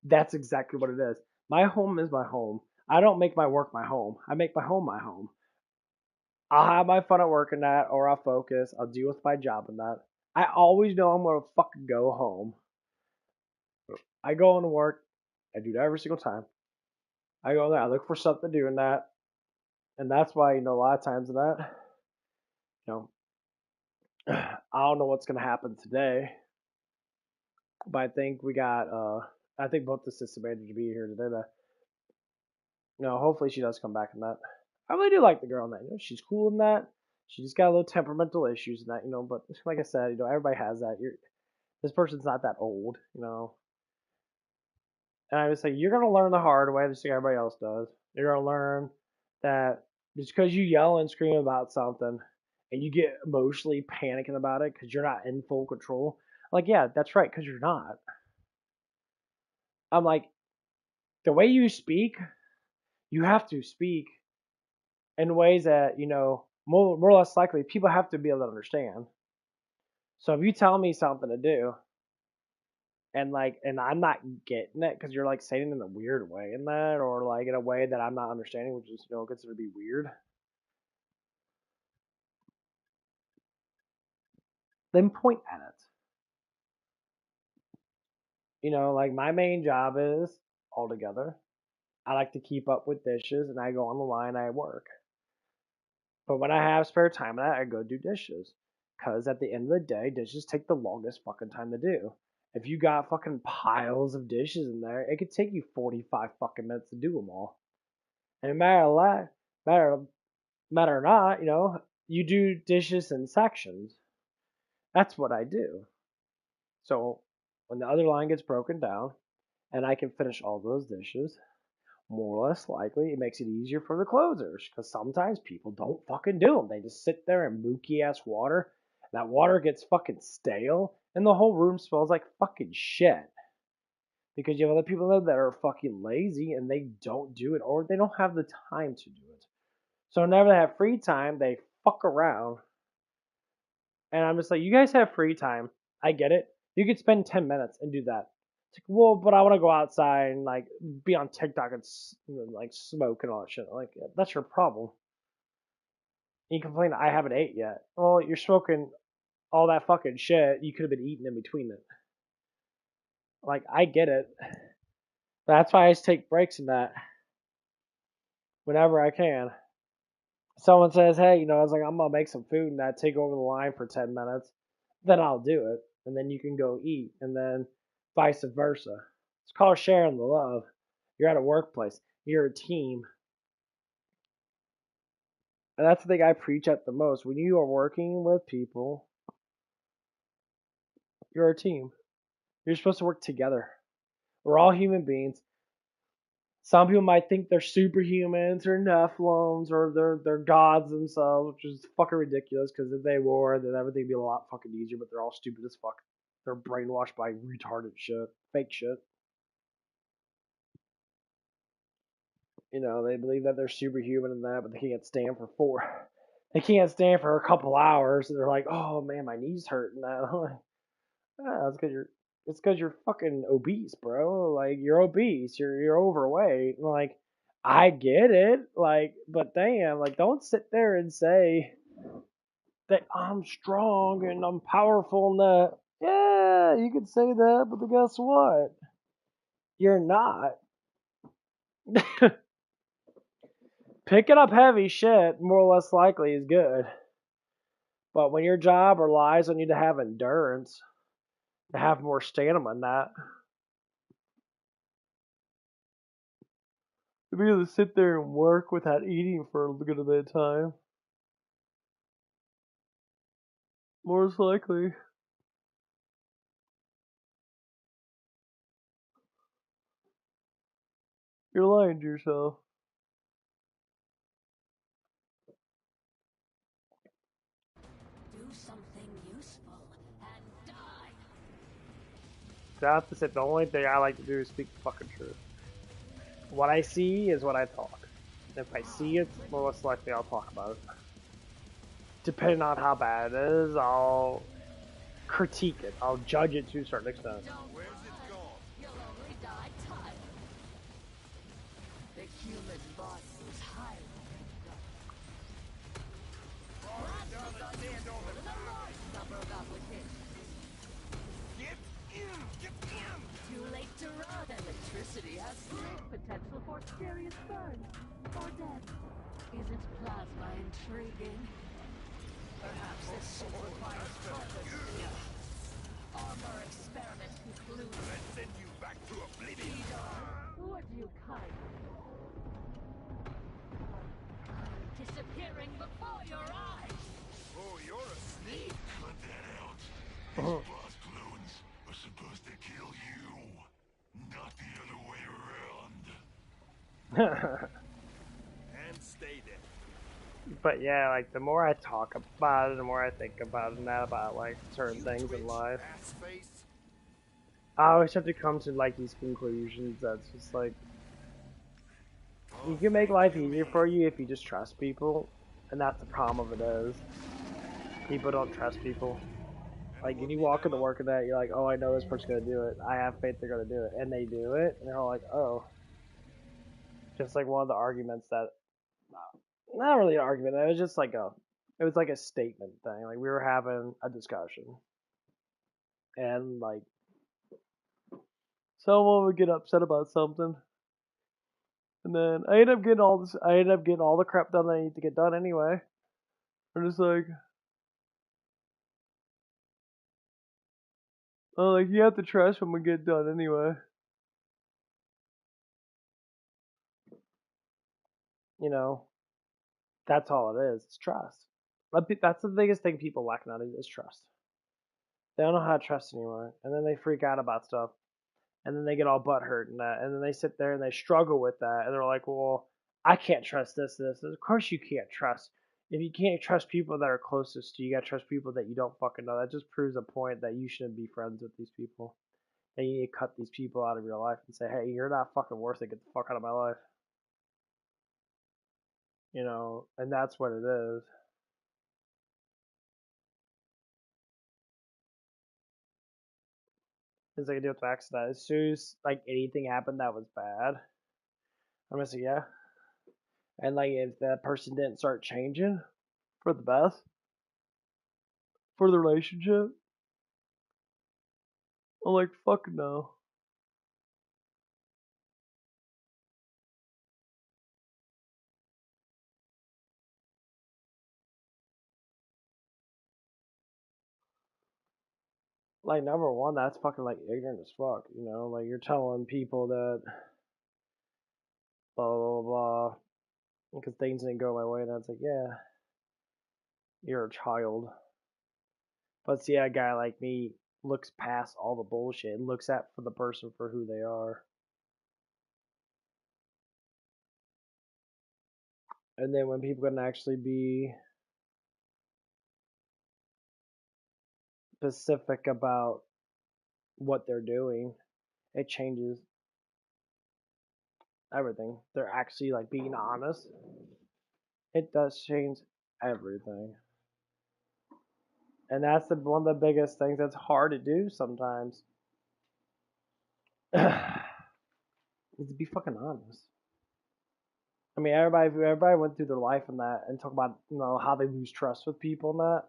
That's exactly what it is. My home is my home. I don't make my work my home. I make my home my home. I'll have my fun at work in that, or I'll focus. I'll deal with my job in that. I always know I'm gonna fucking go home. I go into work. I do that every single time. I go there. I look for something to do in that, and that's why a lot of times in that, you know, I don't know what's gonna happen today, but I think we got. I think both the assistant managers be here today. Hopefully she does come back in that. I really do like the girl in that. She's cool in that. She just got a little temperamental issues in that, But like I said, everybody has that. This person's not that old. And I would say you're gonna learn the hard way, just like everybody else does. You're gonna learn that just because you yell and scream about something and you get emotionally panicking about it because you're not in full control. Like, yeah, that's right, because you're not. I'm like, the way you speak, you have to speak in ways that more or less likely people have to be able to understand. So if you tell me something to do and I'm not getting it because you're like saying it in a weird way in that, or like in a way that I'm not understanding, which is considered to be weird, then point at it. Like my main job is altogether. I like to keep up with dishes and I go on the line, I work. But when I have spare time, I go do dishes. Because at the end of the day, dishes take the longest fucking time to do. If you got fucking piles of dishes in there, it could take you 45 fucking minutes to do them all. And matter or not, you do dishes in sections. That's what I do. So when the other line gets broken down and I can finish all those dishes, more or less likely, it makes it easier for the closers because sometimes people don't fucking do them. They just sit there in mooky ass water. That water gets fucking stale, and the whole room smells like fucking shit. Because you have other people that are fucking lazy and they don't do it, or they don't have the time to do it. So whenever they have free time, they fuck around. And I'm just like, you guys have free time. I get it. You could spend 10 minutes and do that. It's like, well, but I want to go outside and like be on TikTok and like smoke and all that shit. Like, that's your problem. You complain I haven't ate yet. Well, you're smoking all that fucking shit. You could have been eating in between it. Like, I get it. That's why I just take breaks in that whenever I can. Someone says, hey, I was like, I'm gonna make some food and I take over the line for 10 minutes, then I'll do it. And then you can go eat. And then vice versa. It's called sharing the love. You're at a workplace. You're a team. And that's the thing I preach at the most. When you are working with people, you're a team. You're supposed to work together. We're all human beings. Some people might think they're superhumans or Nephilims or they're gods themselves, which is fucking ridiculous because if they were, then everything would be a lot fucking easier, but they're all stupid as fuck. They're brainwashed by retarded shit, fake shit. They believe that they're superhuman and that, but they can't stand for they can't stand for a couple hours. And they're like, oh man, my knees hurt and that. I'm like, it's because you're fucking obese, bro. Like you're obese, you're overweight. And like I get it, like, but damn, like don't sit there and say that I'm strong and I'm powerful and that. Yeah, you could say that, but guess what? You're not. Picking up heavy shit, more or less likely, is good. But when your job relies on you to have endurance, to have more stamina than that, to be able to sit there and work without eating for a good bit of time, most likely, you're lying to yourself. Do something useful and die. That's the shit. The only thing I like to do is speak the fucking truth. What I see is what I talk. If I see it, most likely I'll talk about it. Depending on how bad it is, I'll critique it. I'll judge it to a certain extent. Where's it gone? You'll only die tired. The human body is highly number of applications. Get in! Get in! Too late to run. Electricity has great potential for serious burns or death. Isn't plasma intriguing? Perhaps this ship requires further study. Armor experiment concluded. Let's send you back to oblivion. Would you kindly? Disappearing before your eyes. Oh, you're a sneak. Cut that out. These boss clones are supposed to kill you, not the other way around. And stay there. But yeah, like the more I talk about it, the more I think about it, and that about like certain You things in twitch, life, ass face. I always have to come to like these conclusions. That's just like you can make life easier for you if you just trust people, and that's the problem of it is people don't trust people. Like when you walk into work and that, you're like, oh, I know this person's gonna do it. I have faith they're gonna do it, and they do it, and they're all like, oh. Just like one of the arguments that, not really an argument. It was just like it was like a statement thing. Like we were having a discussion, and like someone would get upset about something, and then I end up getting all this. I end up getting all the crap done that I need to get done anyway. I'm just like, oh, like you have to trust when we get done anyway. You know, that's all it is. It's trust. That's the biggest thing people lack nowadays is trust. They don't know how to trust anymore, and then they freak out about stuff, and then they get all butthurt and that, and then they sit there and they struggle with that, and they're like, well, I can't trust this. Of course you can't trust. If you can't trust people that are closest to you, you gotta trust people that you don't fucking know. That just proves a point that you shouldn't be friends with these people. And you need to cut these people out of your life and say, hey, you're not fucking worth it. Get the fuck out of my life. You know, and that's what it is. It's like a deal with accident. As soon as like anything happened that was bad, I'm gonna say yeah. And like if that person didn't start changing for the best for the relationship, I'm like fuck no. Like number one, that's fucking like ignorant as fuck. You know, like you're telling people that blah blah blah because things didn't go my way, and it's like yeah, you're a child. But see, a guy like me looks past all the bullshit and looks at for the person for who they are. And then when people can actually be specific about what they're doing, it changes everything. They're actually like being honest. It does change everything. And that's one of the biggest things that's hard to do sometimes. Is to be fucking honest. I mean, everybody went through their life and that, and talk about how they lose trust with people and that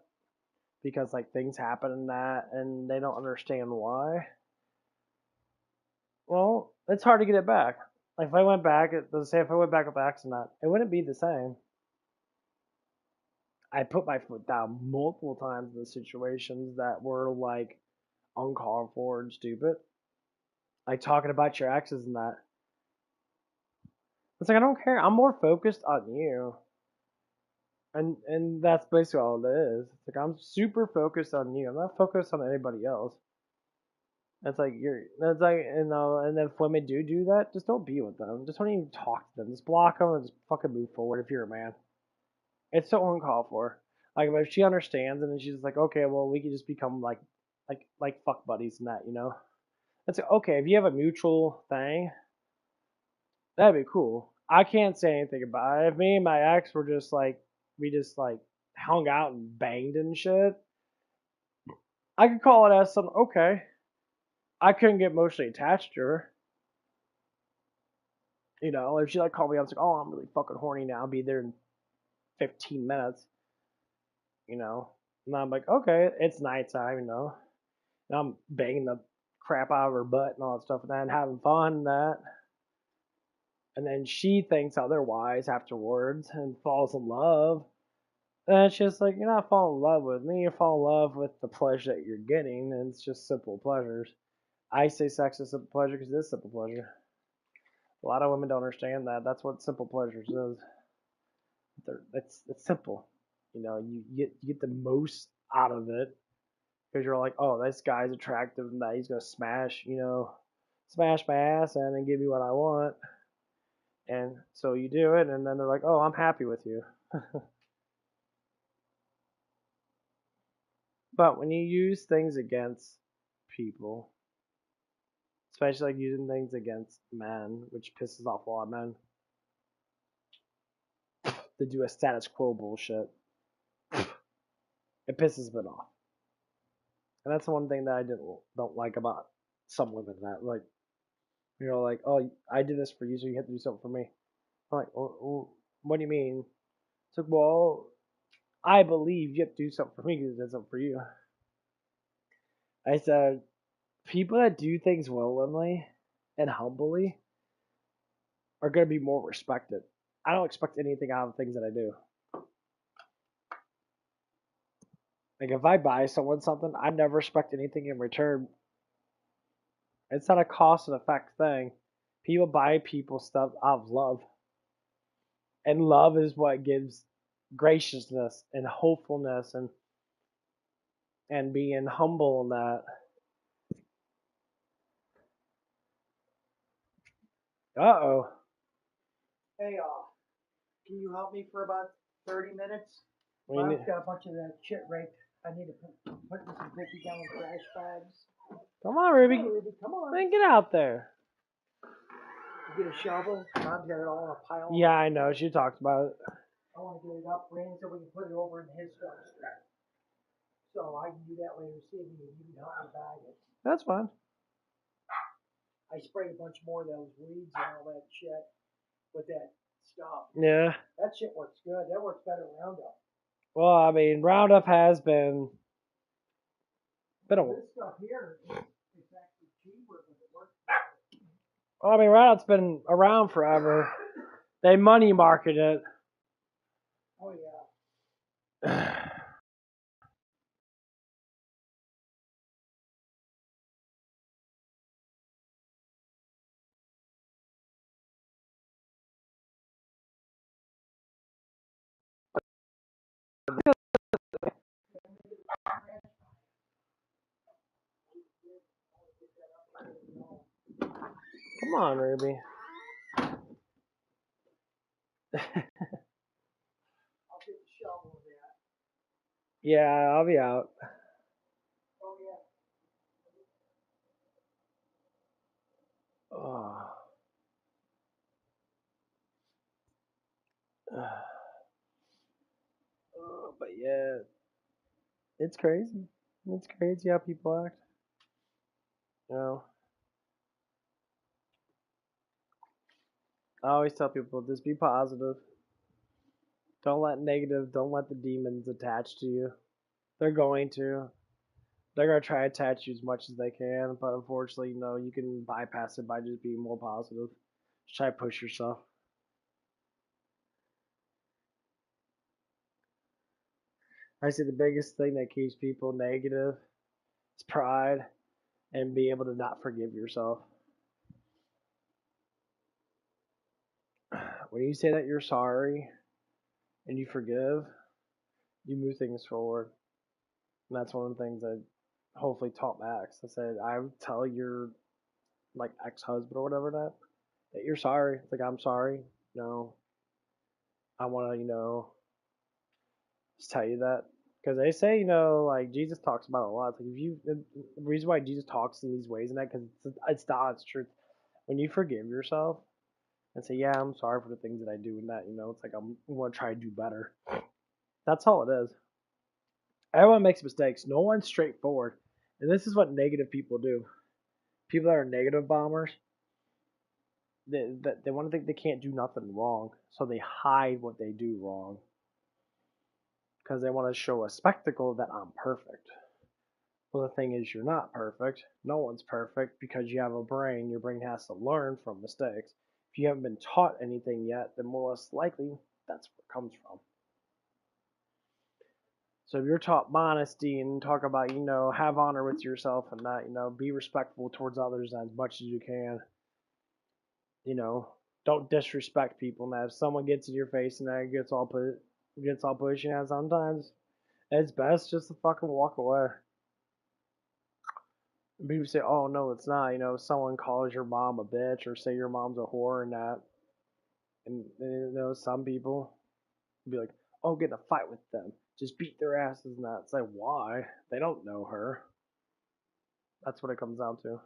because like things happen and that, and they don't understand why. Well, it's hard to get it back. Like if I went back, let's say if I went back with accident, it wouldn't be the same. I put my foot down multiple times in situations that were like uncalled for and stupid. Like talking about your exes and that. It's like I don't care. I'm more focused on you. And that's basically all it is. It's like I'm super focused on you. I'm not focused on anybody else. That's like that's like and if women do that, just don't be with them. Just don't even talk to them. Just block them and just fucking move forward if you're a man. It's so uncalled for. Like if she understands and then she's like, okay, well we can just become like fuck buddies and that, you know. It's like, okay, if you have a mutual thing, that'd be cool. I can't say anything about it. If me and my ex were just like we just like hung out and banged and shit, I could call it as something. Okay, I couldn't get emotionally attached to her. You know, if she like called me up, it's like, oh, I'm really fucking horny now. I'll be there in 15 minutes. You know, and I'm like, okay, it's nighttime. You know, and I'm banging the crap out of her butt and all that stuff, and then having fun and that. And then she thinks otherwise afterwards and falls in love. And it's just like, you're not falling in love with me, you're falling in love with the pleasure that you're getting, and it's just simple pleasures. I say sex is simple pleasure because it is simple pleasure. A lot of women don't understand that. That's what simple pleasures is. It's simple. You know, you get the most out of it because you're like, oh, this guy's attractive and that he's gonna smash, you know, smash my ass and then give me what I want. And so you do it, and then they're like, oh, I'm happy with you. But when you use things against people, especially like using things against men, which pisses off a lot of men, to do a status quo bullshit, it pisses men off. And that's the one thing that I don't like about some women that like, you know, like, oh, I did this for you, so you have to do something for me. I'm like, what do you mean? It's like, well, I believe you have to do something for me because I did something for you. I said, people that do things willingly and humbly are going to be more respected. I don't expect anything out of the things that I do. Like if I buy someone something, I never expect anything in return. It's not a cost and effect thing. People buy people stuff out of love. And love is what gives graciousness and hopefulness and being humble in that. Uh-oh. Hey, can you help me for about 30 minutes? We I've need- got a bunch of that shit raked. I need to put in some 50-gallon trash bags. Come on, Ruby. Come on, Ruby, come on. Man, get out there. Get a shovel. Mom's got it all in a pile. Yeah, I know. She talked about it. I want to get it up, Brandon, so we can put it over in his dumpster. So I can do that later this evening and you can help me bag it. That's fine. I sprayed a bunch more of those weeds and all that shit with that stuff. Yeah. That shit works good. That works better than Roundup. Well, I mean, Roundup has been a. This stuff here is actually cheaper, but it works better. Well, I mean, Roundup's been around forever. They money market it. Oh, yeah. Come on, Ruby. I'll get the shovel of that. Yeah, I'll be out. Oh, yeah. Oh. But yeah, it's crazy. It's crazy how people act. You know, I always tell people just be positive. Don't let the demons attach to you. They're going to. They're gonna try to attach you as much as they can, but unfortunately, you know, you can bypass it by just being more positive. Just try to push yourself. I say the biggest thing that keeps people negative is pride and be able to not forgive yourself. When you say that you're sorry and you forgive, you move things forward. And that's one of the things I hopefully taught Max. I said, I would tell your like ex-husband or whatever that you're sorry. It's like, I'm sorry. No, I want to, just tell you that. Because they say, like Jesus talks about it a lot. It's like if you, the reason why Jesus talks in these ways and that, because it's God's truth. When you forgive yourself and say, yeah, I'm sorry for the things that I do and that, it's like I'm going to try to do better. That's all it is. Everyone makes mistakes. No one's straightforward. And this is what negative people do. People that are negative bombers, they want to think they can't do nothing wrong. So they hide what they do wrong. Because they want to show a spectacle that I'm perfect. Well, the thing is, you're not perfect. No one's perfect because you have a brain. Your brain has to learn from mistakes. If you haven't been taught anything yet, then more likely that's where it comes from. So if you're taught modesty and talk about, have honor with yourself and that, be respectful towards others as much as you can. Don't disrespect people. Now, if someone gets in your face and that gets all pushy, and sometimes it's best just to fucking walk away. People say, "Oh no, it's not." Someone calls your mom a bitch or say your mom's a whore and that, and some people be like, "Oh, get in a fight with them, just beat their asses and that." It's like, why? They don't know her. That's what it comes down to.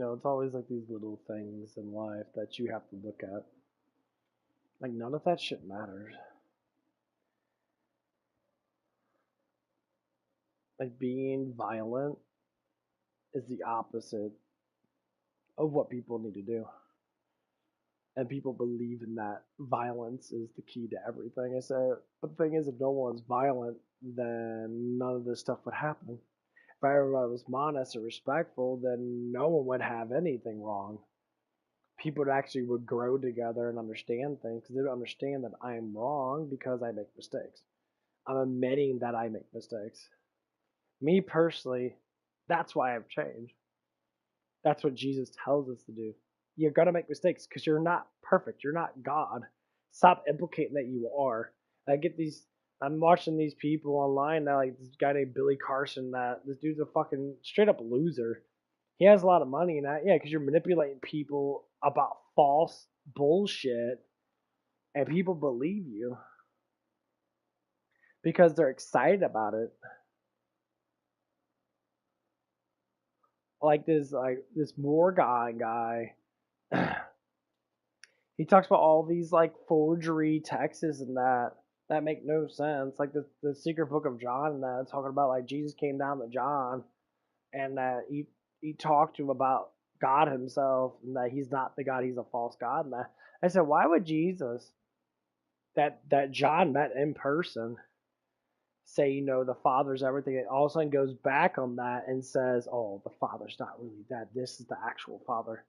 It's always like these little things in life that you have to look at. Like none of that shit matters. Like being violent is the opposite of what people need to do. And people believe in that violence is the key to everything. I said, but the thing is, if no one's violent, then none of this stuff would happen. If everybody was modest and respectful, then no one would have anything wrong. People would grow together and understand things because they don't understand that I'm wrong because I make mistakes. I'm admitting that I make mistakes. Me personally, that's why I've changed. That's what Jesus tells us to do. You're gonna make mistakes because you're not perfect. You're not God. Stop implicating that you are. I'm watching these people online now, like this guy named Billy Carson. That this dude's a fucking straight up loser. He has a lot of money and that, yeah, because you're manipulating people about false bullshit, and people believe you because they're excited about it. Like this Morgan guy. He talks about all these like forgery texts and that make no sense. Like the secret book of John and that talking about like Jesus came down to John and that he talked to him about God himself and that he's not the God, he's a false God. And that I said, why would Jesus that John met in person say, the Father's everything, and all of a sudden goes back on that and says, oh, the Father's not really that. This is the actual Father.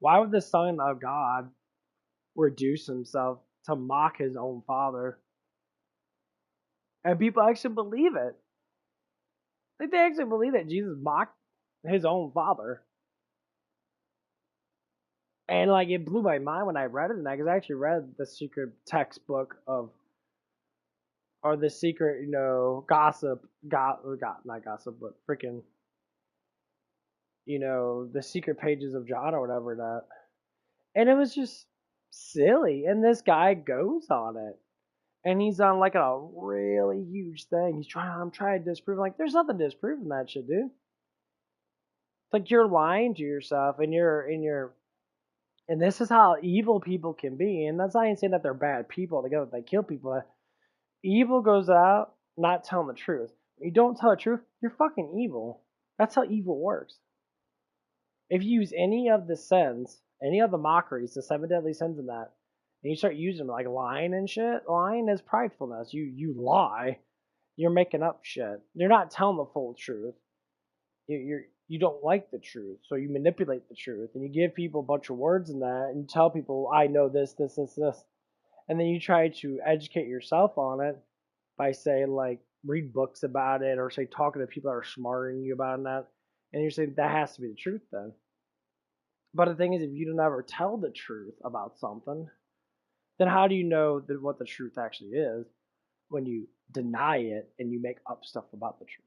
Why would the Son of God reduce himself to mock his own Father? And people actually believe it. Like they actually believe that Jesus mocked his own Father. And like it blew my mind when I read it, and because I actually read the secret textbook or the secret, gossip, not gossip, but freaking, the secret pages of John or whatever that. And it was just silly. And this guy goes on it. And he's on like a really huge thing. I'm trying to disprove. Like, there's nothing to disprove in that shit, dude. It's like you're lying to yourself and and this is how evil people can be. And that's not even saying that they're bad people together, they kill people. Evil goes out not telling the truth. When you don't tell the truth, you're fucking evil. That's how evil works. If you use any of the sins, any of the mockeries, the 7 deadly sins in that, and you start using them like lying and shit, lying is pridefulness. You lie. You're making up shit. You're not telling the full truth. You don't like the truth, so you manipulate the truth, and you give people a bunch of words in that, and you tell people, I know this, this, this, this, and then you try to educate yourself on it by saying like read books about it or say talking to people that are smarter than you about that, and you're saying that has to be the truth then. But the thing is, if you don't ever tell the truth about something, then how do you know that what the truth actually is when you deny it and you make up stuff about the truth?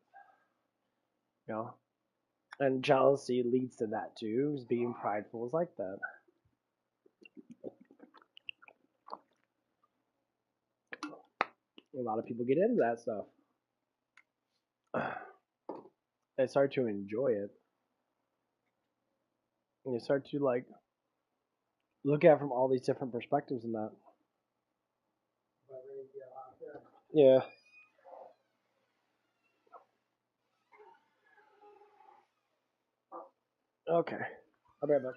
You know, and jealousy leads to that too. Is being prideful is like that. A lot of people get into that stuff. They start to enjoy it, and they start to like look at it from all these different perspectives and that. Yeah. Okay. I'll be right back.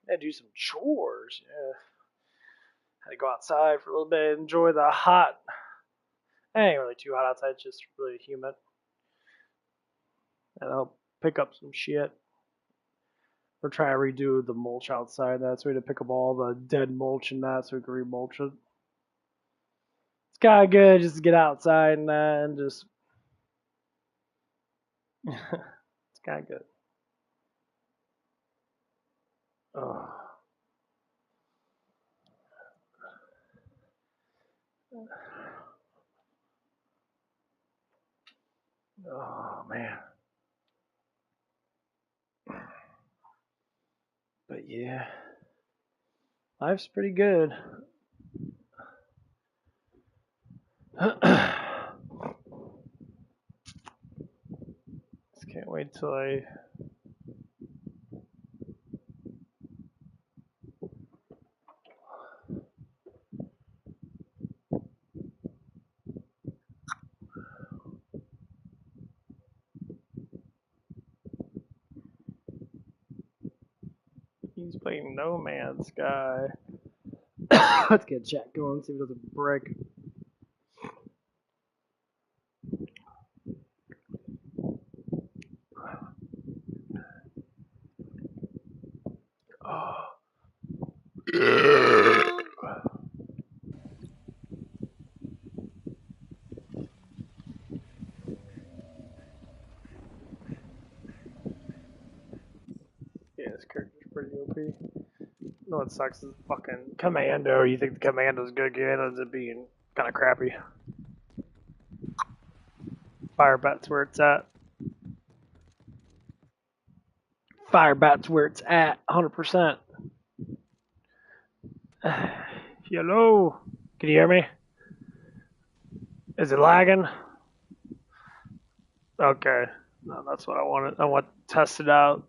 And do some chores. Yeah. Had to go outside for a little bit, enjoy the hot. It ain't really too hot outside, it's just really humid. And I'll pick up some shit. We're trying to redo the mulch outside. That's so we had to pick up all the dead mulch and that so we can remulch it. It's kind of good just to get outside and that and just. It's kind of good. Oh. Oh man. But yeah. Life's pretty good. Just can't wait till I. He's playing No Man's Sky. Let's get chat going, see if it doesn't break. Oh. Yeah, this character's pretty OP. No, what sucks is fucking Commando. You think the Commando's good, it ends up being kind of crappy. Fire Bat's where it's at. Fire Bat's where it's at, 100%. Hello? Can you hear me? Is it lagging? Okay. No, that's what I wanted. I want to test it out.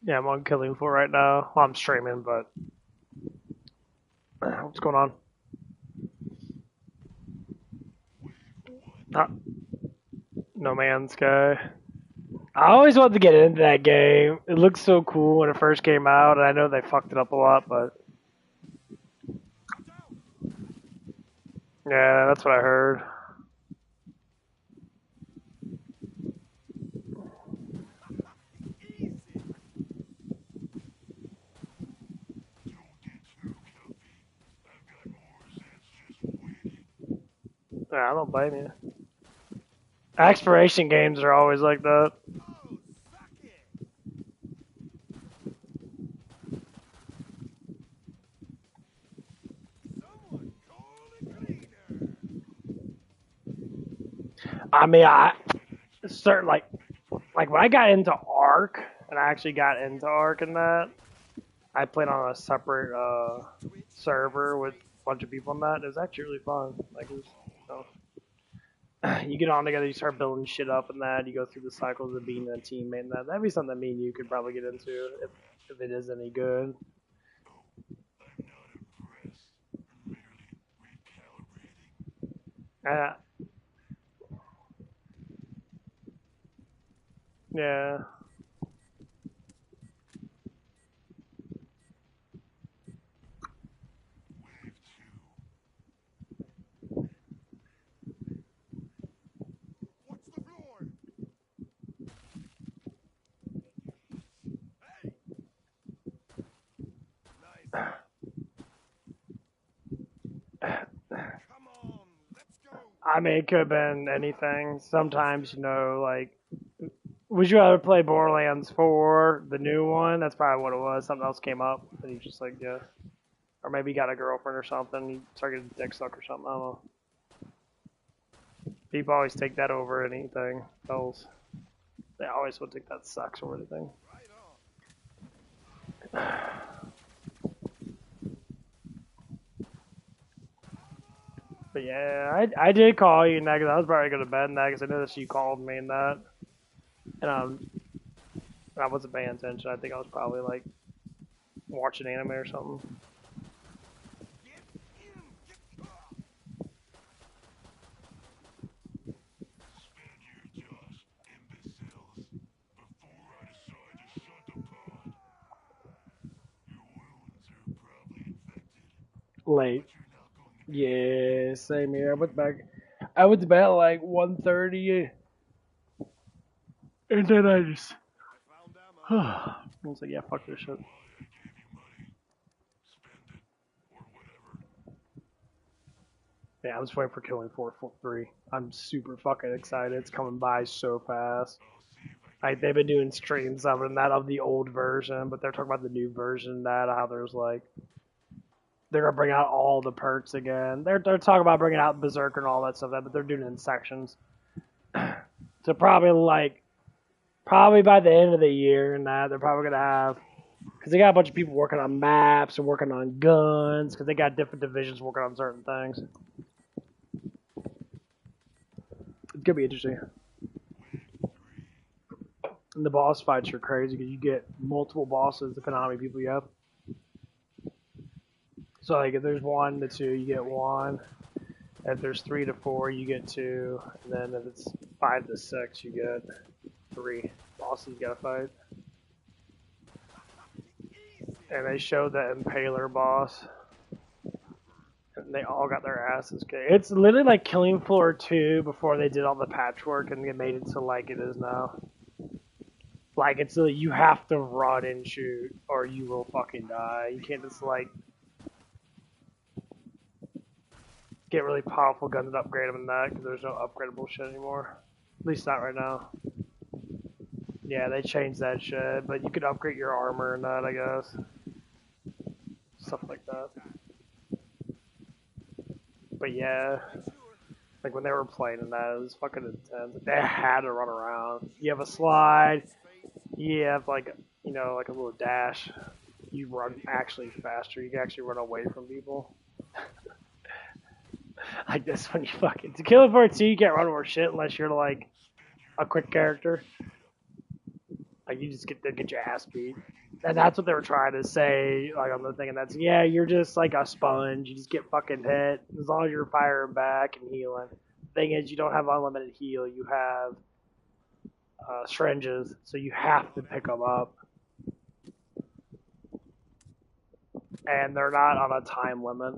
Yeah, I'm on KillingFloor right now. Well, I'm streaming, but what's going on? No Man's Sky. I always wanted to get into that game. It looked so cool when it first came out, and I know they fucked it up a lot, but yeah, that's what I heard. Yeah, I don't blame you. Exploration games are always like that. I mean, I certain like when I got into Ark, and I actually got into Ark and that, I played on a separate server with a bunch of people in that. It was actually really fun. Like, it was, you get on together, you start building shit up and that. You go through the cycles of being a teammate and that. That'd be something me and you could probably get into if it is any good. Yeah. Watch the floor. Hey. Nice. Come on, let's go. I mean, it could have been anything. Sometimes, like, would you rather play Borderlands 4, the new one? That's probably what it was. Something else came up, and you just like, yeah. Or maybe you got a girlfriend or something. You start getting dick suck or something. I don't know. People always take that over anything else. They always would think that sucks or anything. Right on. But yeah, I did call you and that because I was probably going to bed and that because I noticed you called me and that. And I wasn't paying attention. I think I was probably like watching anime or something. Get in. Get up. Spare your jaws, imbeciles, before I decide to shut the pod. Late. Yeah, same here. I went back. I went to bed at like 1:30, and then I just. I found ammo. I was like, yeah, fuck this shit. Yeah, I'm just waiting for Killing Floor 3. I'm super fucking excited. It's coming by so fast. Like they've been doing streams of it, and that of the old version, but they're talking about the new version. That how there's like they're gonna bring out all the perks again. They're talking about bringing out Berserker and all that stuff, but they're doing it in sections. So probably by the end of the year, and that they're probably gonna have because they got a bunch of people working on maps and working on guns because they got different divisions working on certain things. It's gonna be interesting. And the boss fights are crazy because you get multiple bosses depending on how many people you have. So like if there's 1 to 2, you get 1. If there's 3 to 4, you get 2. And then if it's 5 to 6, you get 3 bosses you gotta fight. And they showed the Impaler boss. And they all got their asses kicked. It's literally like Killing Floor 2 before they did all the patchwork and they made it to like it is now. Like, it's you have to run and shoot, or you will fucking die. You can't just, like, get really powerful guns and upgrade them in that, because there's no upgradable shit anymore. At least not right now. Yeah, they changed that shit, but you could upgrade your armor and that, I guess. Stuff like that. But yeah, like, when they were playing in that, it was fucking intense. They had to run around. You have a slide. You have like, you know, like a little dash. You run actually faster. You can actually run away from people. Like this when you fucking to kill it for 2, you can't run over shit unless you're like a quick character. Like you just get your ass beat. And that's what they were trying to say, like on the thing, and that's yeah, you're just like a sponge. You just get fucking hit as long as you're firing back and healing. Thing is, you don't have unlimited heal. You have syringes, so you have to pick them up. And they're not on a time limit,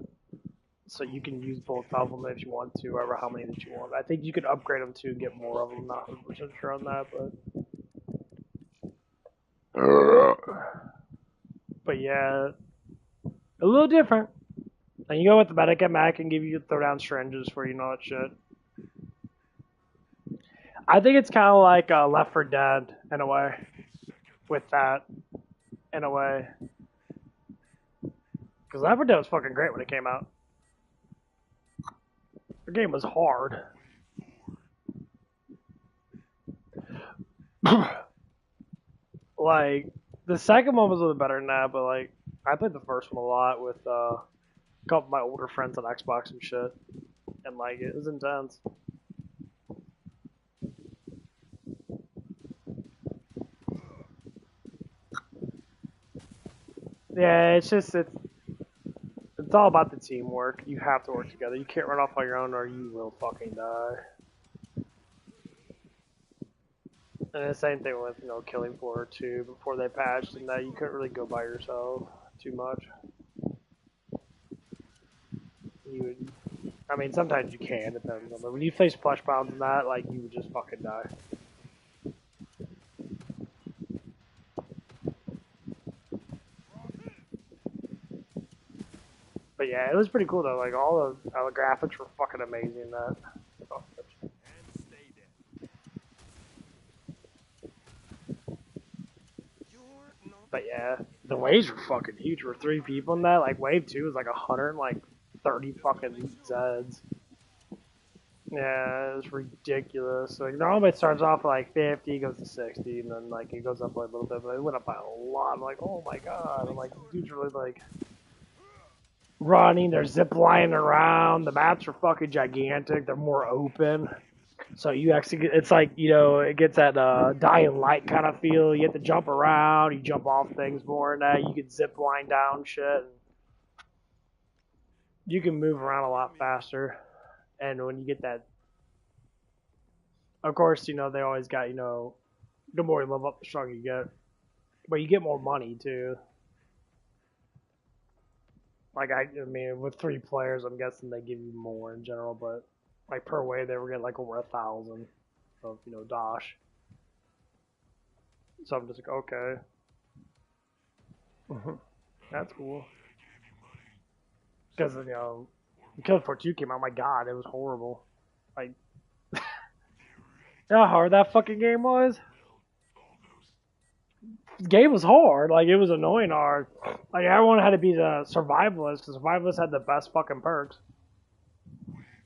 so you can use both of them if you want to, however how many that you want. I think you could upgrade them too and get more of them. Not 100% sure on that, but yeah, a little different. And you go with the medic and Mac and give you throw down syringes for you know that shit. I think it's kind of like Left 4 Dead in a way, with that, in a way. Because Left 4 Dead was fucking great when it came out. The game was hard. Like, the second one was a little better than that, but like, I played the first one a lot with a couple of my older friends on Xbox and shit. And like, it was intense. Yeah, it's all about the teamwork. You have to work together. You can't run off on your own or you will fucking die. And the same thing with, you know, Killing Floor 2 before they patched and that you couldn't really go by yourself too much. You would, I mean, sometimes you can, depends on, but when you face flesh bombs and that, like, you would just fucking die. But yeah, it was pretty cool though. Like all the graphics were fucking amazing. In that. But yeah, the waves were fucking huge. There were 3 people in that. Like wave 2 was like 130 fucking Zeds. Yeah, it was ridiculous. Like normally it starts off at like 50, goes to 60, and then like it goes up like a little bit, but it went up by a lot. I'm like, oh my god! I'm like, dudes really like running. They're zip lining around. The maps are fucking gigantic. They're more open. So you actually get, it's like, you know, it gets that Dying Light kind of feel. You have to jump around. You jump off things more and that. You can zip line down shit. You can move around a lot faster. And when you get that, of course, you know, they always got, you know, the more you level up, the stronger you get. But you get more money, too. Like I mean, with 3 players, I'm guessing they give you more in general, but like per wave, they were getting like over 1,000 of dosh. So I'm just like, okay, that's cool. Because KillingFloor 2 came out. My God, it was horrible. Like, you know how hard that fucking game was? The game was hard. Like, it was annoying hard. Like, everyone had to be the survivalist, because survivalist had the best fucking perks.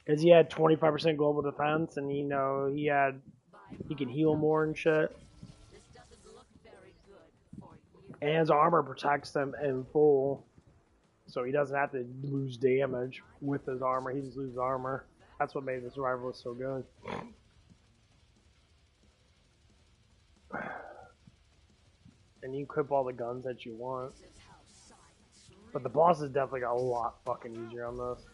Because he had 25% global defense, and he can heal more and shit. This doesn't look very good for you. And his armor protects him in full. So he doesn't have to lose damage with his armor. He just loses armor. That's what made the survivalist so good. And you equip all the guns that you want. But the bosses definitely got a lot fucking easier on this.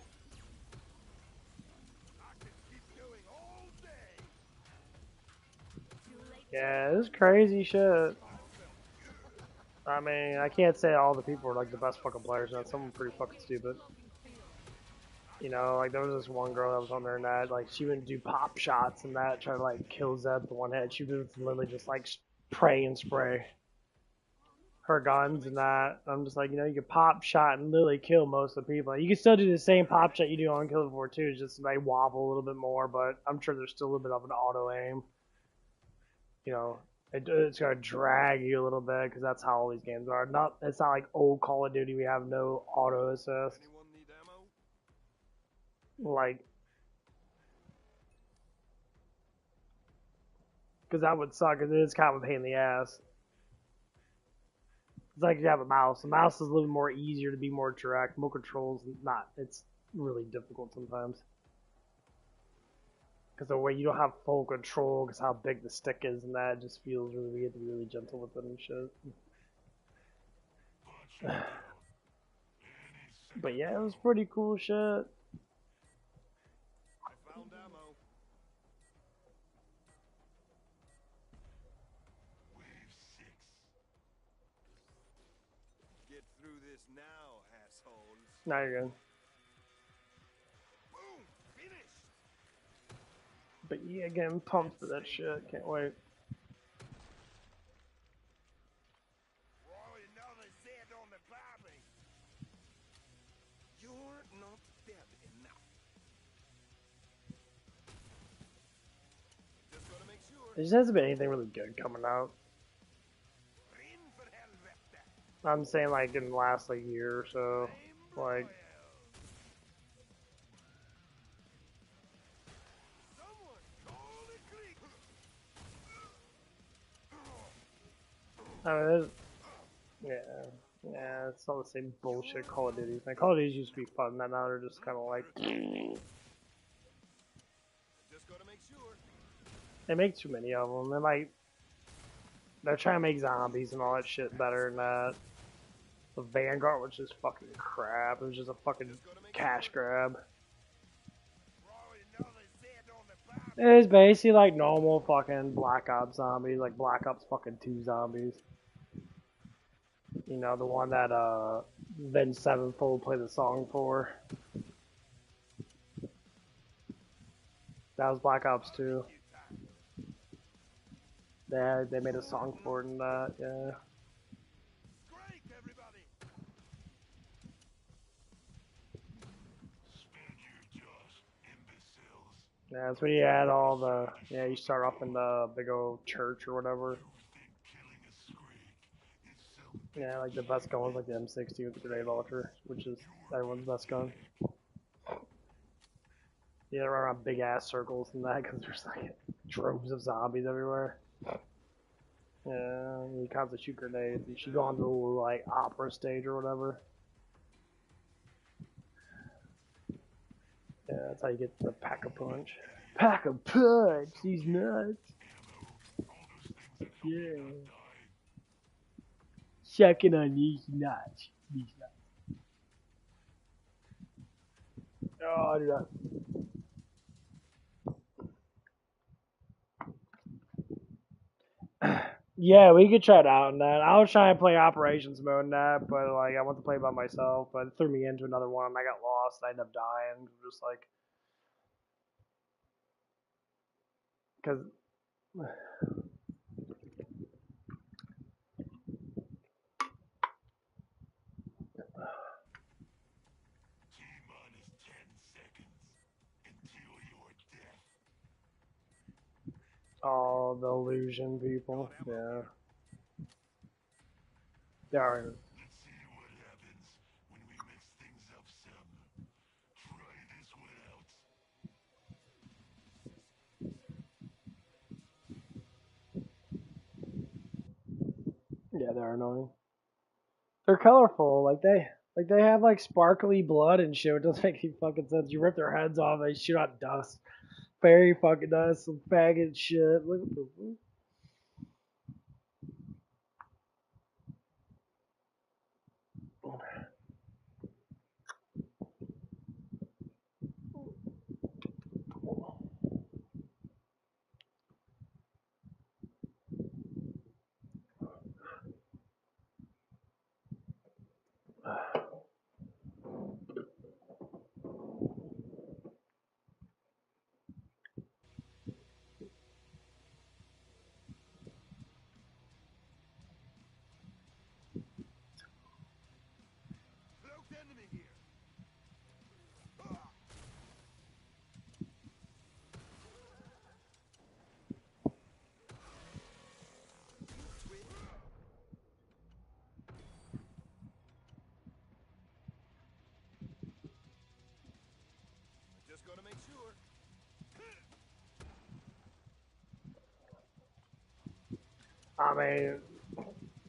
Yeah, this is crazy shit. I mean, I can't say all the people are like the best fucking players. Now, some are pretty fucking stupid. Like there was this one girl that was on there and that, like, she wouldn't do pop shots and that, try to like kill Zed with one head. She would literally just like pray and spray her guns and that. I'm just like, you can pop shot and literally kill most of the people. You can still do the same pop shot you do on KillingFloor 2, it's just like wobble a little bit more, but I'm sure there's still a little bit of an auto aim. It's gonna drag you a little bit because that's how all these games are. It's not like old Call of Duty. We have no auto assist. Like, because that would suck. Because it is kind of a pain in the ass. It's like you have a mouse. The mouse is a little more easier to be more direct. More controls, not. It's really difficult sometimes. Because the way you don't have full control, because how big the stick is and that, it just feels really weird to be really gentle with it and shit. But yeah, it was pretty cool shit. I found ammo. Wave 6. Get through this now, assholes. Now you're good. Boom! Finished! But yeah, getting pumped for that shit. Can't wait. Roll another Z on the body. You're not dead enough. Just gotta make sure. There just hasn't been anything really good coming out. Rin for helvete. I'm saying like in the last like year or so. Like, Someone call the creek. I mean, yeah, it's all the same bullshit Call of Duty. Like, Call of Duty used to be fun, then now they're just kind of like, Just gotta make sure. they make too many of them. They're trying to make zombies and all that shit better than that. The Vanguard was just fucking crap. It was just a fucking cash grab. Roll another Z on the body. It was basically like normal fucking Black Ops zombies, like Black Ops fucking 2 zombies. The one that Avenged Sevenfold played the song for. That was Black Ops 2. They made a song for it and that, yeah. Strike, everybody. Spend your just imbeciles. Yeah, that's when you add all the, you start off in the big old church or whatever. Killing a Scrake is self. Yeah, like the best gun was like the M60 with the grenade launcher, which is everyone's best gun. Yeah, they run around big ass circles and that because there's like droves of zombies everywhere. Yeah, you constantly shoot grenades. You should go on the little like opera stage or whatever. Yeah, that's how you get the pack-a-punch. Pack-a-punch! He's nuts! Yeah. Sucking on these nuts. These nuts. Oh, dude. Yeah, we could try it out in that. I was trying to play operations mode in that, but like I want to play by myself, but it threw me into another one and I got lost. I ended up dying, just like because T-minus 10 seconds until your death. all the illusion people. Yeah, they are. Let's see what happens when we mix things up some. Try this one out. Yeah, they're annoying. They're colorful, like they have like sparkly blood and shit. It doesn't make any fucking sense. You rip their heads off, they shoot out dust. Fairy fucking dust, some faggot shit. Look at the. Cloaked enemy here. Ah, you twitch. Just gotta make sure. I mean,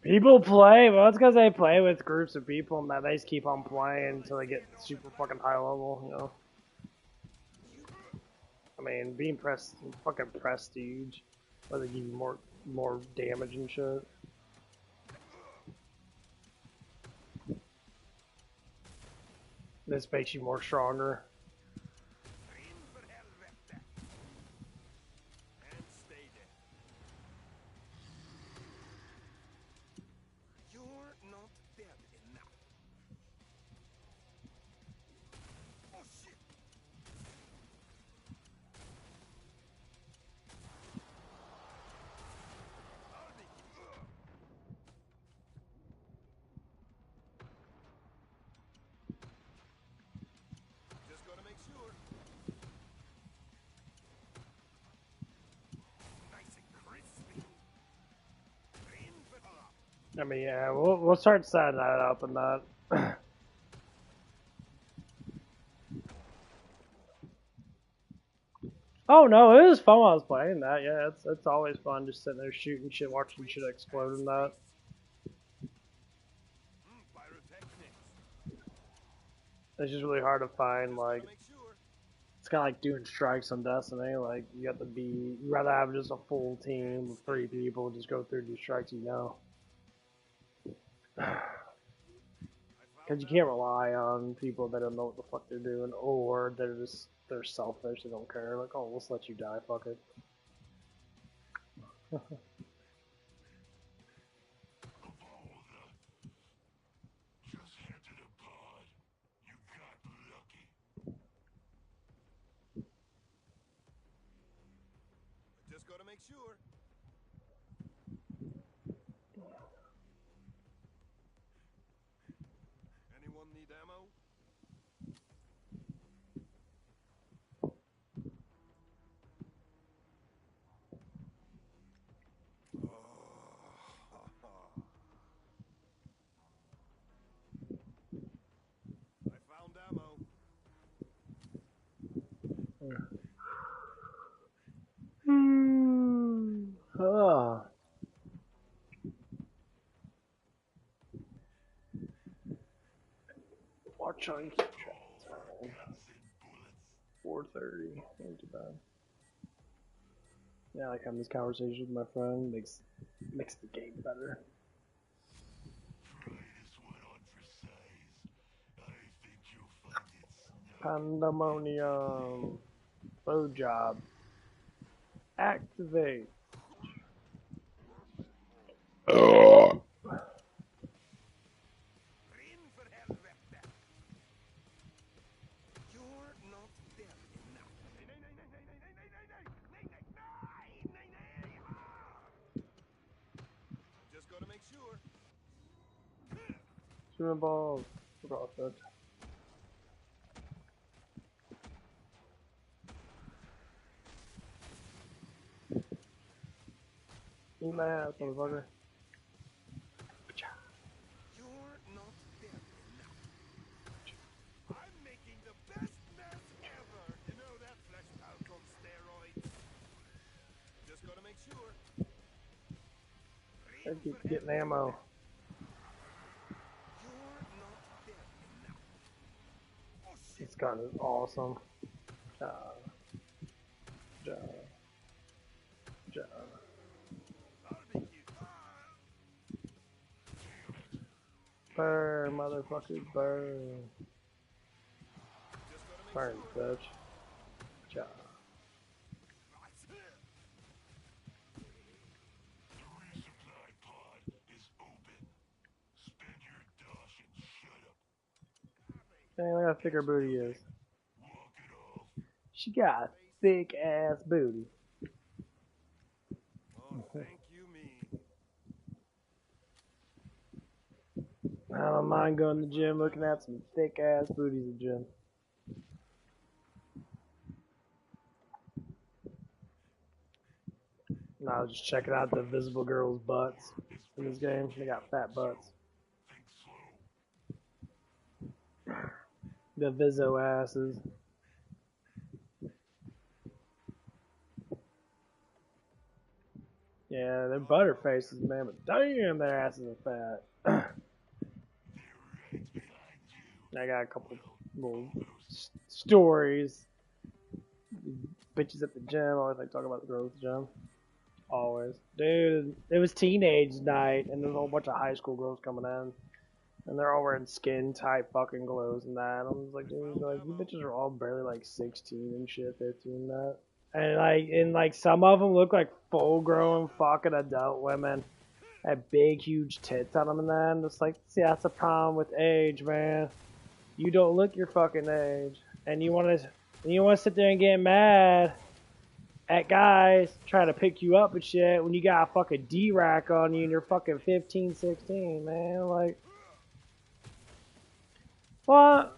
people play. Well, it's because they play with groups of people and that they just keep on playing until they get super fucking high level. You know. I mean, being fucking prestige, where they give you more damage and shit. This makes you more stronger. In for helvete. And stay there. You're not dead enough. Oh shit! I'll make you. Just gotta make sure. Nice and crispy. In for I mean, yeah, we'll start setting that up and that. Oh no, it was fun while I was playing that. Yeah, it's always fun just sitting there shooting shit, watching shit explode and that. pyrotechnics. It's just really hard to find Just gotta like make sure. it's kind of like doing strikes on Destiny. Like you have to be, you rather have just a full And team of stay 3 people just go through the strikes, you know. I Because found you can't ammo. rely on people that don't know what the fuck they're doing, or they're selfish, they don't care. Like, oh, let's let you die, fuck it. Just head to the pod. You got lucky. Just gotta make sure. Anyone need ammo? I found ammo. Ah, watch on keep track time. Guns and bullets. 4:30. Ain't too bad. Yeah, I like having these conversations with my friend. Makes the game better. Try this one on for size. I think you'll find it snug. Pandemonium. Bow job. Activate. Swimming balls. CrossFit. Eat my ass, motherfucker. You're not dead enough. I'm making the best mess ever. You know that flesh pouch on steroids. Just gotta make sure. I keep getting ammo. You're not dead enough. Oh shit. This gun is awesome. Ja. Barbecue. Burn, motherfuckers, burn. Just gotta make Burn, sure. bitch. Ja. The resupply pod is open. Spend your dosh and shut up. Dang, look how thick her booty is. Walk it off. She got a thick ass booty. Oh, thank you, me. I don't mind going to the gym looking at some thick ass booties at the gym. No, I was just checking out the visible girls' butts in this game. They got fat butts. Think slow. The Vizzo asses. Yeah, they're butter faces, man, but damn, their asses are fat. I got a couple little stories. Bitches at the gym, always like talking about the girls at the gym. Always. Dude, it was teenage night, and there's a whole bunch of high school girls coming in. And they're all wearing skin tight fucking clothes and that. I was like, dude, like, you bitches are all barely like 16 and shit, 15 and that. And like some of them look like full grown fucking adult women. Had big huge tits on them and that. And it's like, see, that's the problem with age, man. You don't look your fucking age. And you wanna sit there and get mad at guys trying to pick you up and shit when you got a fucking D-rack on you and you're fucking 15, 16, man. Like, well,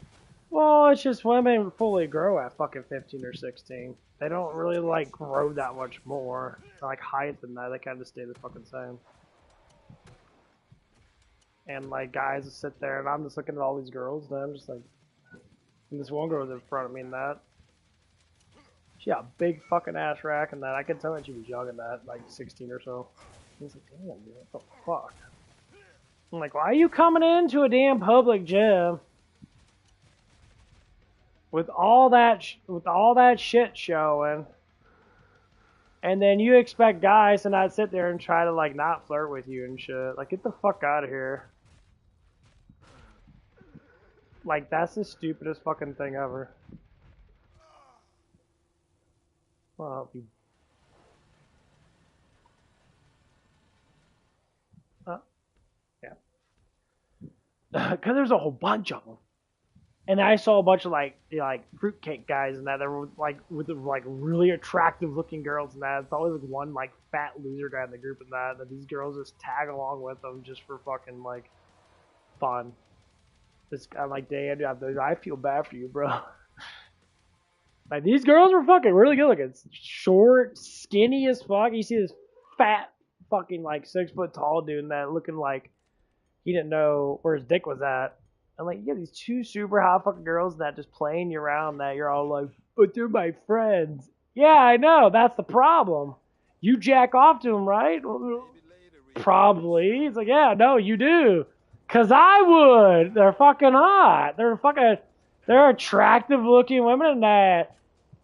it's just women fully grow at fucking 15 or 16. They don't really, like, grow that much more. Like, height than that, they kind of stay the fucking same. And, like, guys will sit there, and I'm just looking at all these girls, and I'm just like, and this one girl was in front of me and that. She got a big fucking ass rack and that. I could tell that she was young in that, like 16 or so. I was like, damn, dude, what the fuck? I'm like, why are you coming into a damn public gym with all that shit showing, and then you expect guys to not sit there and try to like not flirt with you and shit? Like, get the fuck out of here. Like, that's the stupidest fucking thing ever. Well, I'll help you. Yeah. Because there's a whole bunch of them. And I saw a bunch of like fruitcake guys and that. They were like with like really attractive looking girls and that. It's always like one like fat loser guy in the group and that. That these girls just tag along with them just for fucking like fun. I'm like, damn, I feel bad for you, bro. Like, these girls were fucking really good looking. Short, skinny as fuck. You see this fat fucking like 6 foot tall dude in that looking like he didn't know where his dick was at. And like, you got these two super hot fucking girls that just playing you around that you're all like, but they're my friends. Yeah, I know. That's the problem. You jack off to them, right? Probably. It's like, yeah, no, you do. Cause I would. They're fucking hot. They're attractive looking women in that.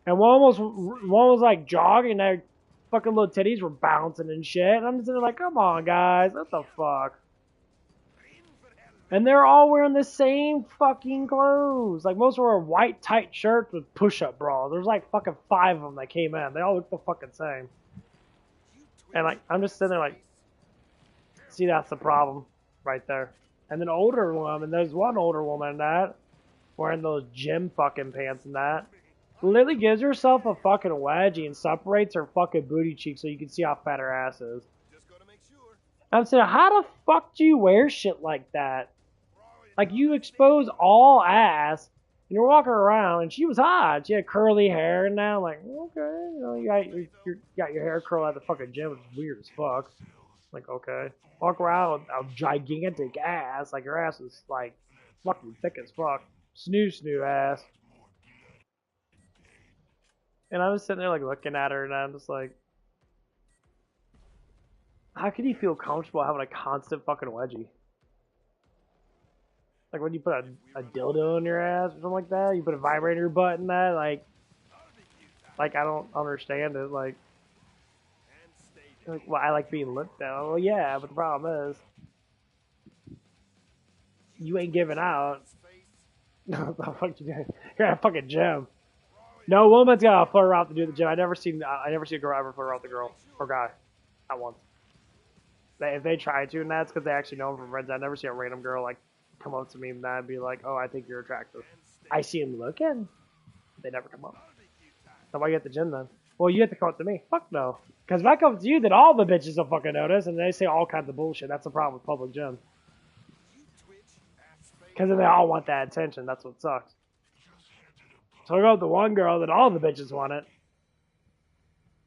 And one was like jogging. Their fucking little titties were bouncing and shit. And I'm just sitting there like, come on, guys, what the fuck? And they're all wearing the same fucking clothes. Like, most were white tight shirts with push-up bras. There's like fucking 5 of them that came in. They all look the fucking same. And like, I'm just sitting there like, see, that's the problem right there. And then older woman, there's one older woman in that wearing those gym fucking pants and that. Literally gives herself a fucking wedgie and separates her fucking booty cheek so you can see how fat her ass is. Just gotta make sure. I'm saying, how the fuck do you wear shit like that? Like, you expose all ass, and you're walking around, and she was hot. She had curly hair, and now, like, okay, you know, you got your hair curled at the fucking gym, which is weird as fuck. Like, okay. Walk around with a gigantic ass, like, your ass is, like, fucking thick as fuck. Snoo ass. And I was sitting there, like, looking at her, and I'm just like, how can you feel comfortable having a constant fucking wedgie? Like, when you put a dildo in your ass or something like that, you put a vibrator in your butt and that, like I don't understand it. Like, well, I like being looked at. Well, yeah, but the problem is, you ain't giving out. No, the fuck you doing? You're at a fucking gym. No woman's got to flirt around to do the gym. I never seen a girl ever flirt around with a girl or guy. Not once. If they try to, and that's because they actually know him from friends. I never see a random girl like come up to me and that be like, "Oh, I think you're attractive." I see him looking. They never come up. So why you at the gym then? Well, you have to come up to me. Fuck no. Because if I come to you, then all the bitches will fucking notice, and they say all kinds of bullshit. That's the problem with public gyms. Because then they all want that attention. That's what sucks. So I go with the one girl that all the bitches want it,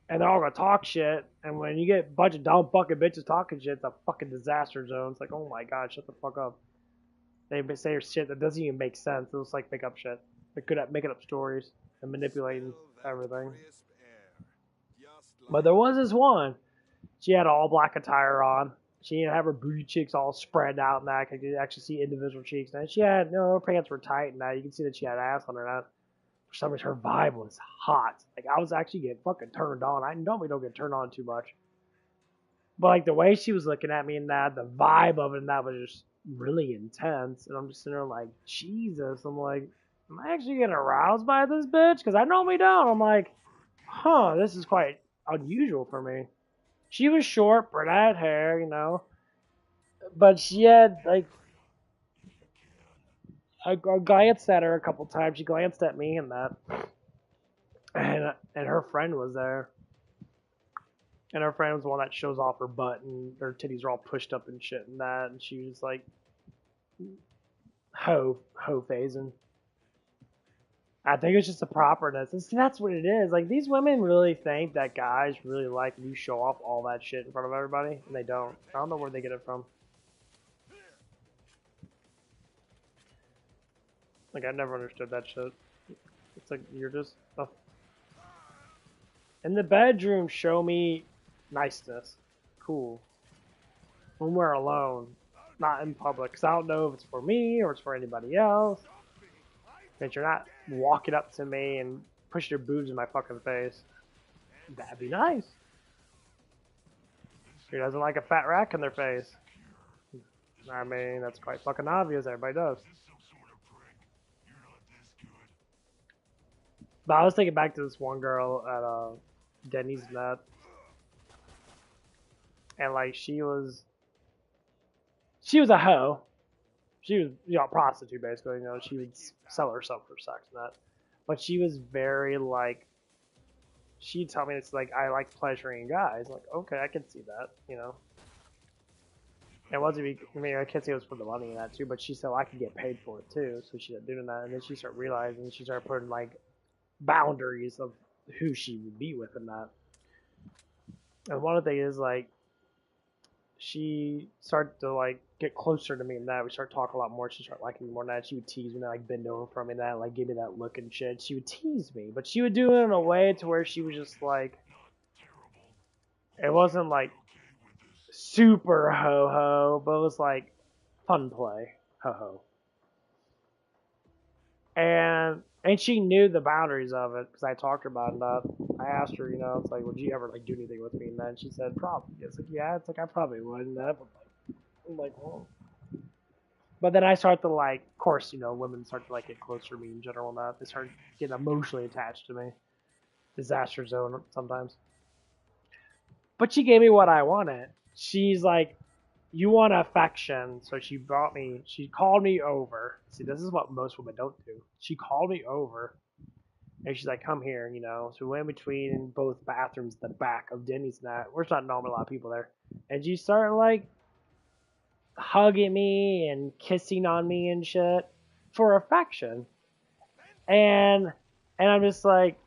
and they're all gonna talk shit. And when you get a bunch of dumb fucking bitches talking shit, it's a fucking disaster zone. It's like, oh my god, shut the fuck up. They say shit that doesn't even make sense. It's like make up shit. They're good at making up stories and manipulating everything. But there was this one. She had all black attire on. She didn't have her booty cheeks all spread out and that. I could actually see individual cheeks. And she had, you know, her pants were tight and that. You can see that she had ass on her. And for some reason, her vibe was hot. Like, I was actually getting fucking turned on. I normally don't get turned on too much. But, like, the way she was looking at me and that, the vibe of it and that was just really intense. And I'm just sitting there like, Jesus. I'm like, am I actually getting aroused by this bitch? Because I normally don't. I'm like, huh, this is quite unusual for me. She was short, brunette hair, you know. But she had, like, I glanced at her a couple times. She glanced at me and that. And her friend was there. And her friend was the one that shows off her butt and her titties are all pushed up and shit and that. And she was like, hoe phasing. I think it's just a properness. And see, that's what it is. Like, these women really think that guys really like you show off all that shit in front of everybody. And they don't. I don't know where they get it from. Like, I never understood that shit. It's like, you're just in the bedroom, show me niceness. Cool. When we're alone, not in public. Because I don't know if it's for me or it's for anybody else. That you're not walking up to me and pushing your boobs in my fucking face. That'd be nice. Who doesn't like a fat rack in their face? I mean, that's quite fucking obvious. Everybody does. But I was thinking back to this one girl at Denny's Net. And, like, she was a hoe. She was, you know, a prostitute, basically. You know, she would sell herself for sex and that. But she was very, like, she'd tell me it's like, I like pleasuring guys. Like, okay, I can see that, you know. It wasn't, I mean, I can't say it was for the money and that too, but she said, well, I could get paid for it too. So she started doing that. And then she started realizing, she started putting, like, boundaries of who she would be with and that. And one of the things is, like, she started to, like, get closer to me and that. We started talking a lot more. She started liking me more than that. She would tease me and, like, bend over from me and that, like, give me that look and shit. She would tease me, but she would do it in a way to where she was just, like, it wasn't, like, super ho-ho, but it was, like, fun play ho-ho. And she knew the boundaries of it because I talked to her about that. I asked her, you know, it's like, would you ever, like, do anything with me? And then she said, probably. It's like, yeah, it's like, I probably would. And that, but, like, I'm like, well. But then I start to, like, of course, you know, women start to, like, get closer to me in general and that. They start getting emotionally attached to me. Disaster zone sometimes. But she gave me what I wanted. She's like, you want affection, so she called me over. See, this is what most women don't do. She called me over, and she's like, come here, you know. So we went between both bathrooms at the back of Denny's and that. There's not normally a lot of people there. And she started, like, hugging me and kissing on me and shit for affection. And I'm just like,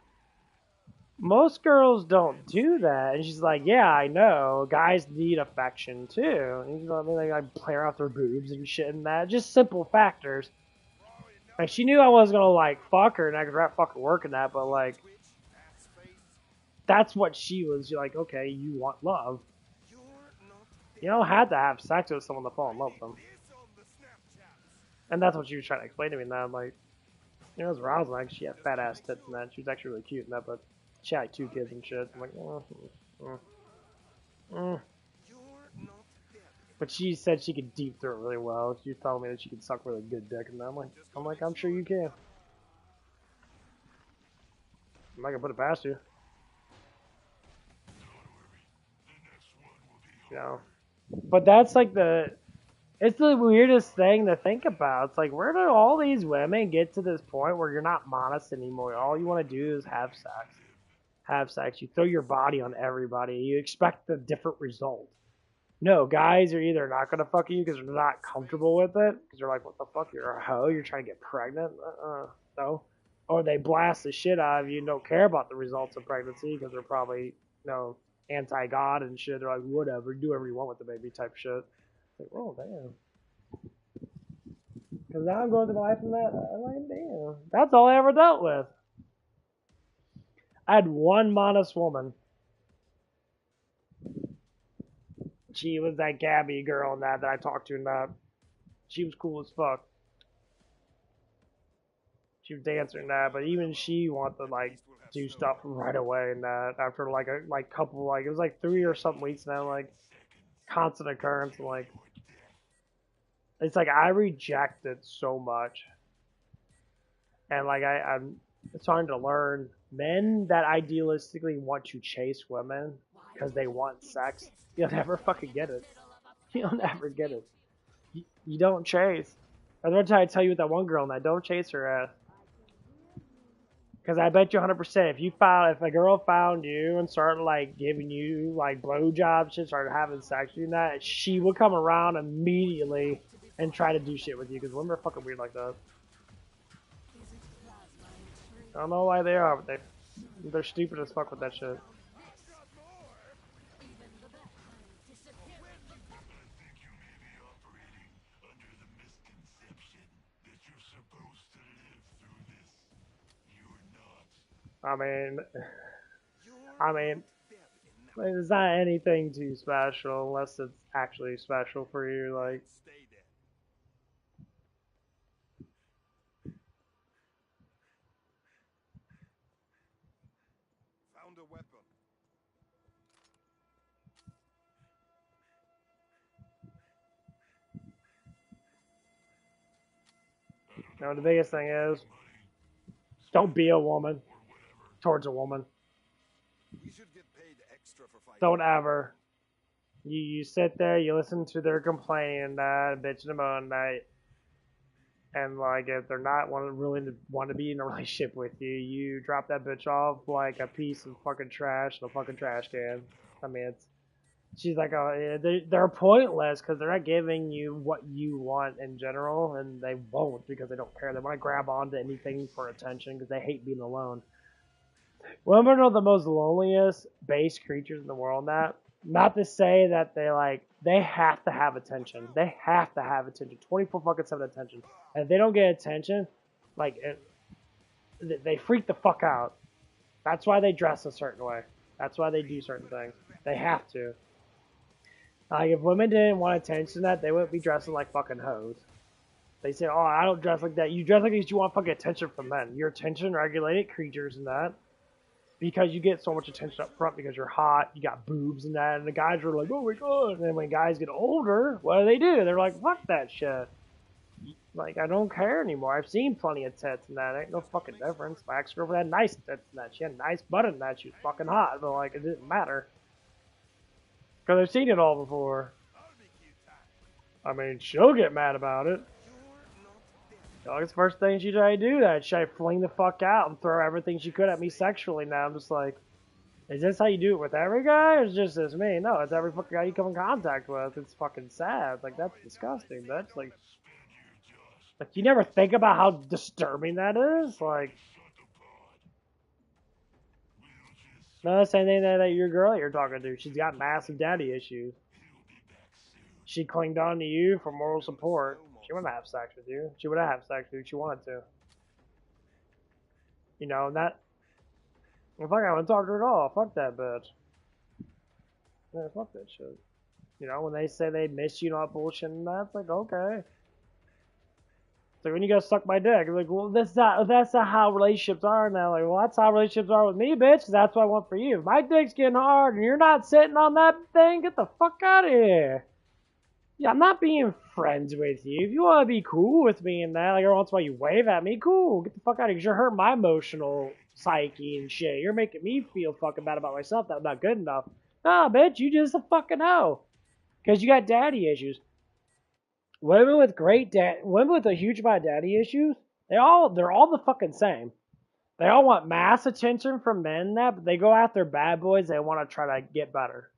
most girls don't do that. And she's like, yeah, I know. Guys need affection too. And you know, I mean, like, I play around with their boobs and shit and that. Just simple factors. Like, she knew I wasn't gonna, like, fuck her and I could wrap fucking work in that, but, like, that's what she was. You're like, okay, you want love. You don't have to have sex with someone to fall in love with them. And that's what she was trying to explain to me. And I'm like, you know, it was arousing. Like, she had fat ass tits and that. She was actually really cute and that, but she had like 2 kids and shit. I'm like, But she said she could deep throat really well. She was telling me that she could suck really good dick, and I'm like, I'm sure you can. I'm not gonna put it past you. You know, but that's like it's the weirdest thing to think about. It's like, where do all these women get to this point where you're not modest anymore? All you want to do is have sex. Have sex. You throw your body on everybody. You expect a different result. No, guys are either not going to fuck you because they're not comfortable with it, because they're like, what the fuck, you're a hoe, you're trying to get pregnant? No. Or they blast the shit out of you and don't care about the results of pregnancy because they're probably, you know, anti-God and shit. They're like, whatever, do whatever you want with the baby type shit. Like, oh, damn. Because now I'm going through my life and that, I'm like, damn. That's all I ever dealt with. I had one modest woman. She was that Gabby girl and that I talked to and that. She was cool as fuck. She was dancing and that, but even she wanted to like do stuff right away and that after like a couple, like it was like 3 or something weeks now, like constant occurrence and like it's like I reject it so much. And like I'm starting to learn men that idealistically want to chase women because they want sex, you'll never fucking get it. You'll never get it. You don't chase. I was going to try to tell you with that one girl and that, don't chase her ass. Because I bet you 100% if a girl found you and started like giving you like blowjobs, shit, started having sex with you and that, she would come around immediately and try to do shit with you because women are fucking weird like that. I don't know why they are, but they're stupid as fuck with that shit. I mean, it's not anything too special unless it's actually special for you. Like, Found a weapon. you know, the biggest thing is, don't be a woman towards a woman. We should get paid extra for fighting. Don't ever. You sit there, you listen to their complaining, bitching about night, and like if they're not really want to be in a relationship with you, you drop that bitch off like a piece of fucking trash in a fucking trash can. I mean, she's like, oh, they're pointless because they're not giving you what you want in general, and they won't because they don't care. They want to grab onto anything for attention because they hate being alone. Women are the most loneliest base creatures in the world. Not to say that they have to have attention. They have to have attention. 24 fucking 7 attention. And if they don't get attention, they freak the fuck out. That's why they dress a certain way. That's why they do certain things. They have to. Like, if women didn't want attention, they wouldn't be dressing like fucking hoes. They say, oh, I don't dress like that. You dress like this, you want fucking attention from men. You're attention-regulated creatures and that. Because you get so much attention up front because you're hot, you got boobs and that, and the guys are like, oh my god. And then when guys get older, what do? They're like, fuck that shit. Like, I don't care anymore. I've seen plenty of tits and that. Ain't no fucking difference. My ex-girlfriend had nice tits and that. She had a nice butt and that. She was fucking hot, but like, it didn't matter. Because I've seen it all before. I mean, she'll get mad about it. Like, it's the first thing she tried to do that. She tried to fling the fuck out and throw everything she could at me sexually. Now I'm just like, Is this how you do it with every guy, or is it just this me? No, it's every fucking guy you come in contact with. It's fucking sad. Like, that's disgusting, bitch. Like, you never think about how disturbing that is? Like, no, the same thing that your girl you're talking to. She's got massive daddy issues. She clinged on to you for moral support. She wouldn't have sex with you. She would have sex with you if she wanted to. You know, and that. Well, fuck, I wouldn't talk to her at all. Fuck that bitch. Yeah, fuck that shit. You know, when they say they miss you and all that bullshit and that, it's like, okay. It's like when you go suck my dick, it's like, well, that's not how relationships are now. Like, well, that's how relationships are with me, bitch, 'cause that's what I want for you. If my dick's getting hard and you're not sitting on that thing, get the fuck out of here. Yeah, I'm not being friends with you. If you want to be cool with me and that, like every once in a while you wave at me, cool. Get the fuck out of here, 'cause you're hurting my emotional psyche and shit. You're making me feel fucking bad about myself that I'm not good enough. Nah, bitch, you just a fucking hoe. Because you got daddy issues. Women with a huge amount of daddy issues, they're all the fucking same. They all want mass attention from men, but they go after bad boys. They want to try to get better.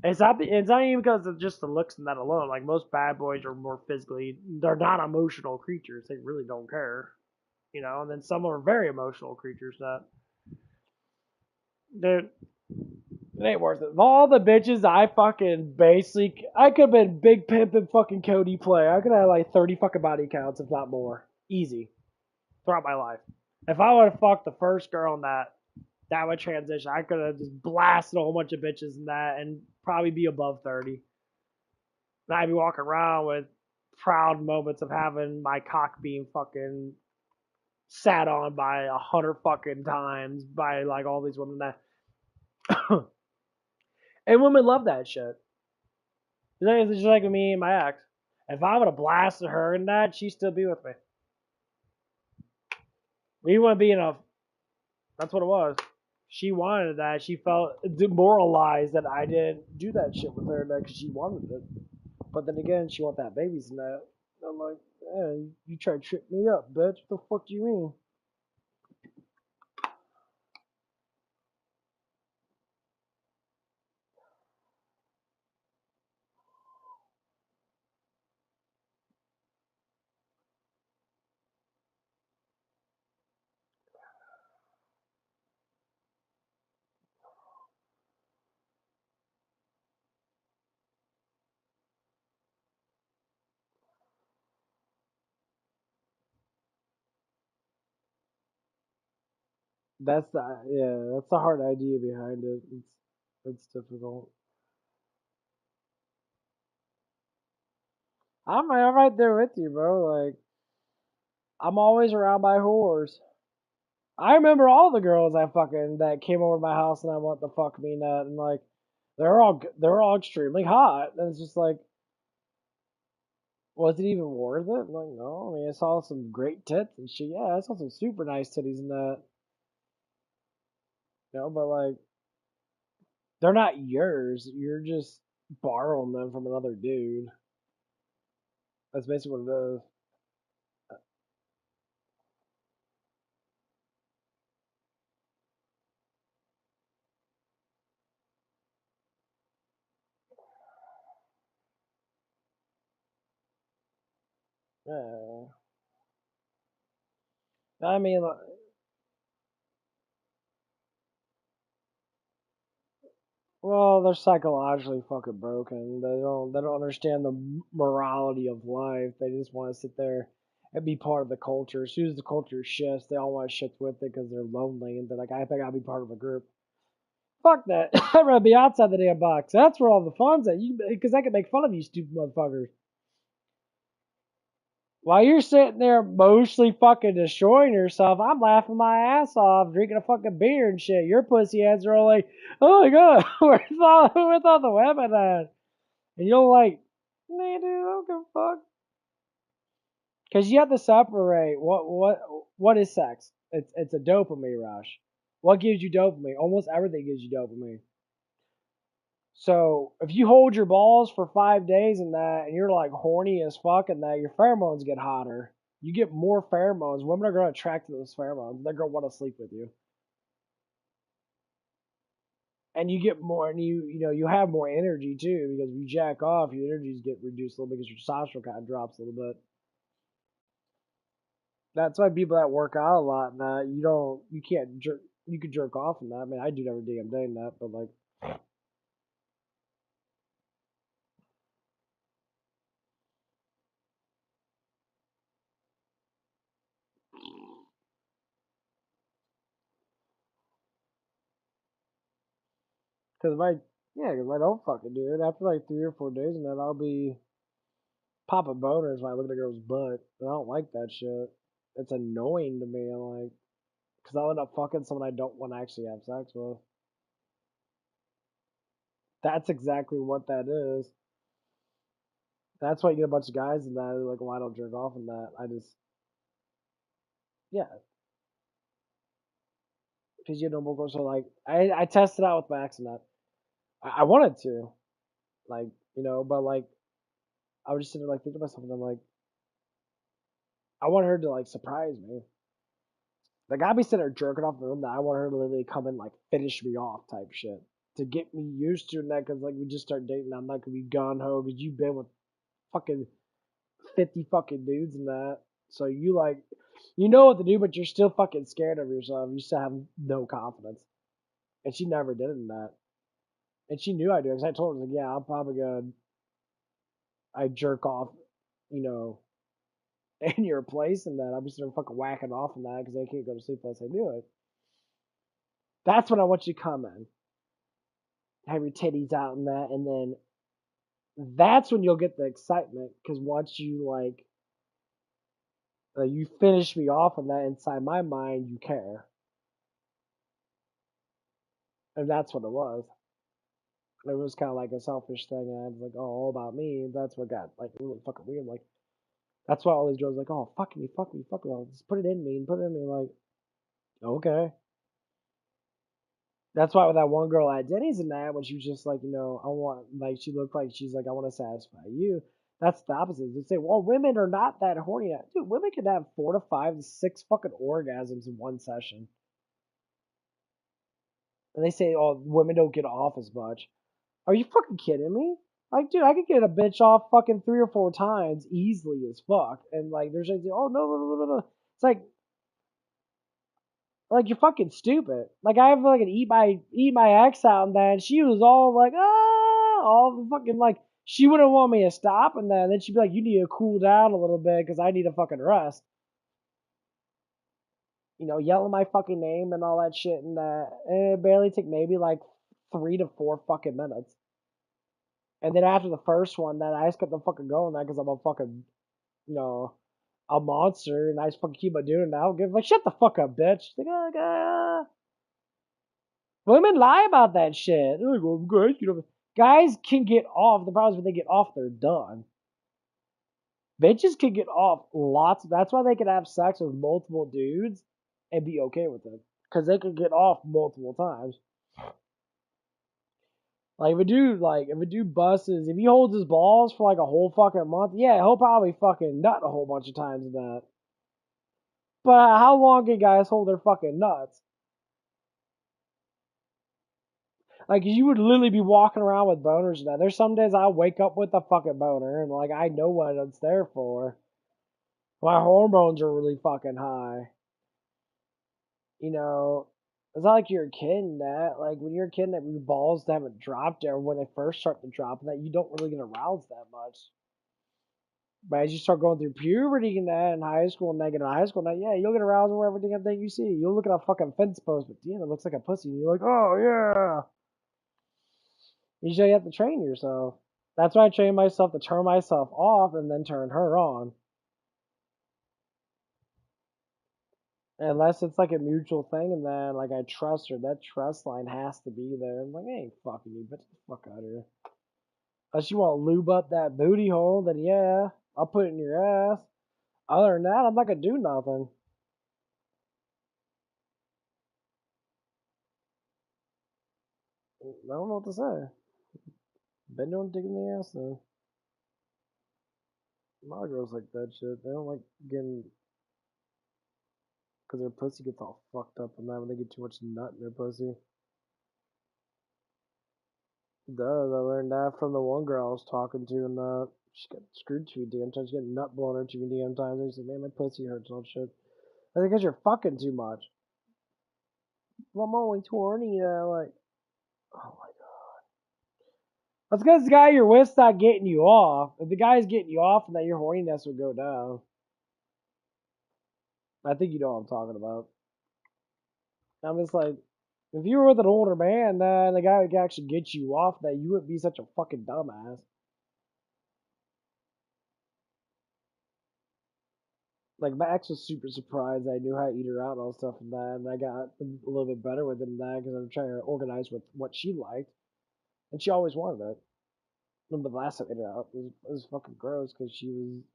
It's not even because of just the looks and that alone. Like, most bad boys are more physically, they're not emotional creatures. They really don't care, you know. And then some are very emotional creatures that, dude, it ain't worth it. Of all the bitches I fucking basically, I could have been big pimpin' fucking Cody play. I could have like 30 fucking body counts, if not more, easy, throughout my life. If I would have fucked the first girl in that would transition. I could have just blasted a whole bunch of bitches in that and probably be above 30. And I'd be walking around with proud moments of having my cock being fucking sat on by 100 fucking times by like all these women that. And women love that shit. It's just like me and my ex. If I would have blasted her in that, she'd still be with me. We wouldn't be in a. That's what it was. She wanted that. She felt demoralized that I didn't do that shit with her because she wanted it. But then again, she want that baby's nut. I'm like, hey, you try to trip me up, bitch. What the fuck do you mean? That's the hard idea behind it. It's difficult. I'm right there with you, bro. Like, I'm always around my whores. I remember all the girls that came over to my house and I want to fuck me nut, and like they're all extremely hot. And it's just like, was it even worth it? I'm like, no. I mean, I saw some great tits and shit. Yeah, I saw some super nice titties and that. You know, but like, they're not yours. You're just borrowing them from another dude. That's basically what it is. Yeah. I mean, well, they're psychologically fucking broken. They don't understand the morality of life. They just want to sit there and be part of the culture. As soon as the culture shifts, they all want to shift with it because they're lonely and they're like, I think I'll be part of a group. Fuck that. I'd rather be outside the damn box. That's where all the fun's at. Because I can make fun of you stupid motherfuckers. While you're sitting there mostly fucking destroying yourself, I'm laughing my ass off, drinking a fucking beer and shit. Your pussy heads are all like, oh my god, where's all the women at? And you're like, man, dude, I don't give a fuck. Because you have to separate what is sex. It's a dopamine rush. What gives you dopamine? Almost everything gives you dopamine. So if you hold your balls for 5 days and that, and you're like horny as fuck and that, your pheromones get hotter. You get more pheromones. Women are going to attract to those pheromones. They're going to want to sleep with you. And you get more, and you have more energy too, because if you jack off, your energies get reduced a little bit because your testosterone kind of drops a little bit. That's why people that work out a lot and that you can't jerk, you could jerk off in that. I mean, I do it every damn day in that, but like, cause cause if I don't fucking do it after like 3 or 4 days, and then I'll be popping boners when I look at a girl's butt, and I don't like that shit. It's annoying to me, like, cause I'll end up fucking someone I don't want to actually have sex with. That's exactly what that is. That's why you get a bunch of guys in that are like, well, I don't jerk off in that. I just, yeah, because you know more. So like, I tested out with Max and that. I wanted to, like, but like, I was just sitting there like thinking to myself, and I'm like, I want her to like surprise me. Like I'd be sitting there jerking off in the room that I want her to literally come and like finish me off type shit to get me used to that. Because like we just start dating, I'm not gonna be gun ho because you've been with fucking 50 fucking dudes and that. So you like, you know what to do, but you're still fucking scared of yourself. You still have no confidence. And she never did it in that. And she knew I do because I told her, like, yeah, I'm probably gonna, I jerk off, you know, in your place and that. I'll be sitting there fucking whacking off in that because I can't go to sleep unless I do it. That's when I want you to come in. Have your titties out and that. And then that's when you'll get the excitement because once you like, you finish me off on that inside my mind, you care. And that's what it was. It was kind of like a selfish thing, and I was like, oh, all about me. And that's what got like really fucking weird. Like that's why all these girls are like, oh, fuck me, fuck me, fuck me. I'll just put it in me and put it in me. Like, okay. That's why with that one girl at Denny's and that, when she was just like, I want, like, she looked like she's like, I want to satisfy you. That's the opposite. They say, well, women are not that horny. Dude, women can have 4 to 5 to 6 fucking orgasms in one session. And they say, oh, women don't get off as much. Are you fucking kidding me? Like, dude, I could get a bitch off fucking 3 or 4 times easily as fuck. And like, there's like, oh no, no, no, no, no. It's like you're fucking stupid. Like I have like an eat my ex out, and then she was all like, all fucking like she wouldn't want me to stop, and then she'd be like, you need to cool down a little bit because I need a fucking rest. Yelling my fucking name and all that shit, and it barely took maybe like 3 to 4 fucking minutes. And then after the first one, then I just kept on fucking going that because I'm a fucking, you know, a monster, and I just fucking keep on doing it. I don't give like shut the fuck up, bitch. Like, women lie about that shit. They're like, well, guys, guys can get off. The problem is when they get off, they're done. Bitches can get off lots. That's why they can have sex with multiple dudes and be okay with it. Because they can get off multiple times. Like if a dude busts, if he holds his balls for like a whole fucking month, yeah, he'll probably fucking nut a whole bunch of times in that. But how long can guys hold their fucking nuts? Like you would literally be walking around with boners now. There's some days I wake up with a fucking boner and like I know what it's there for. My hormones are really fucking high. It's not like you're a kid in that. Like when you're a kid that your balls haven't dropped or when they first start to drop that you don't really get aroused that much. But as you start going through puberty and that in high school and then get in high school and that, yeah, you'll get aroused over everything you see. You'll look at a fucking fence post, but damn, it looks like a pussy. And you're like, oh yeah. You just have to train yourself. That's why I train myself to turn myself off and then turn her on. Unless it's like a mutual thing and then like I trust her. That trust line has to be there. I'm like, I ain't fucking you, bitch. Get the fuck out of here. Unless you want to lube up that booty hole, then yeah, I'll put it in your ass. Other than that, I'm not gonna do nothing. I don't know what to say. Ben don't dig in the ass though. A lot of girls like that shit. They don't like getting because their pussy gets all fucked up and that when they get too much nut in their pussy. Duh, I learned that from the one girl I was talking to, and she got screwed too damn times. She got nut blown her too damn times. And she said, "Man, my pussy hurts and all shit." I think because you're fucking too much. Well, I'm only 20, like, oh my god. That's because the guy you're with's not getting you off. If the guy's getting you off, then your horniness would go down. I think you know what I'm talking about. I'm just like, if you were with an older man, then the guy could actually get you off, that you wouldn't be such a fucking dumbass. Like, my ex was super surprised I knew how to eat her out and all stuff and that, and I got a little bit better with it than that because I'm trying to organize with what she liked, and she always wanted it. And the last time I ate her out, it was fucking gross because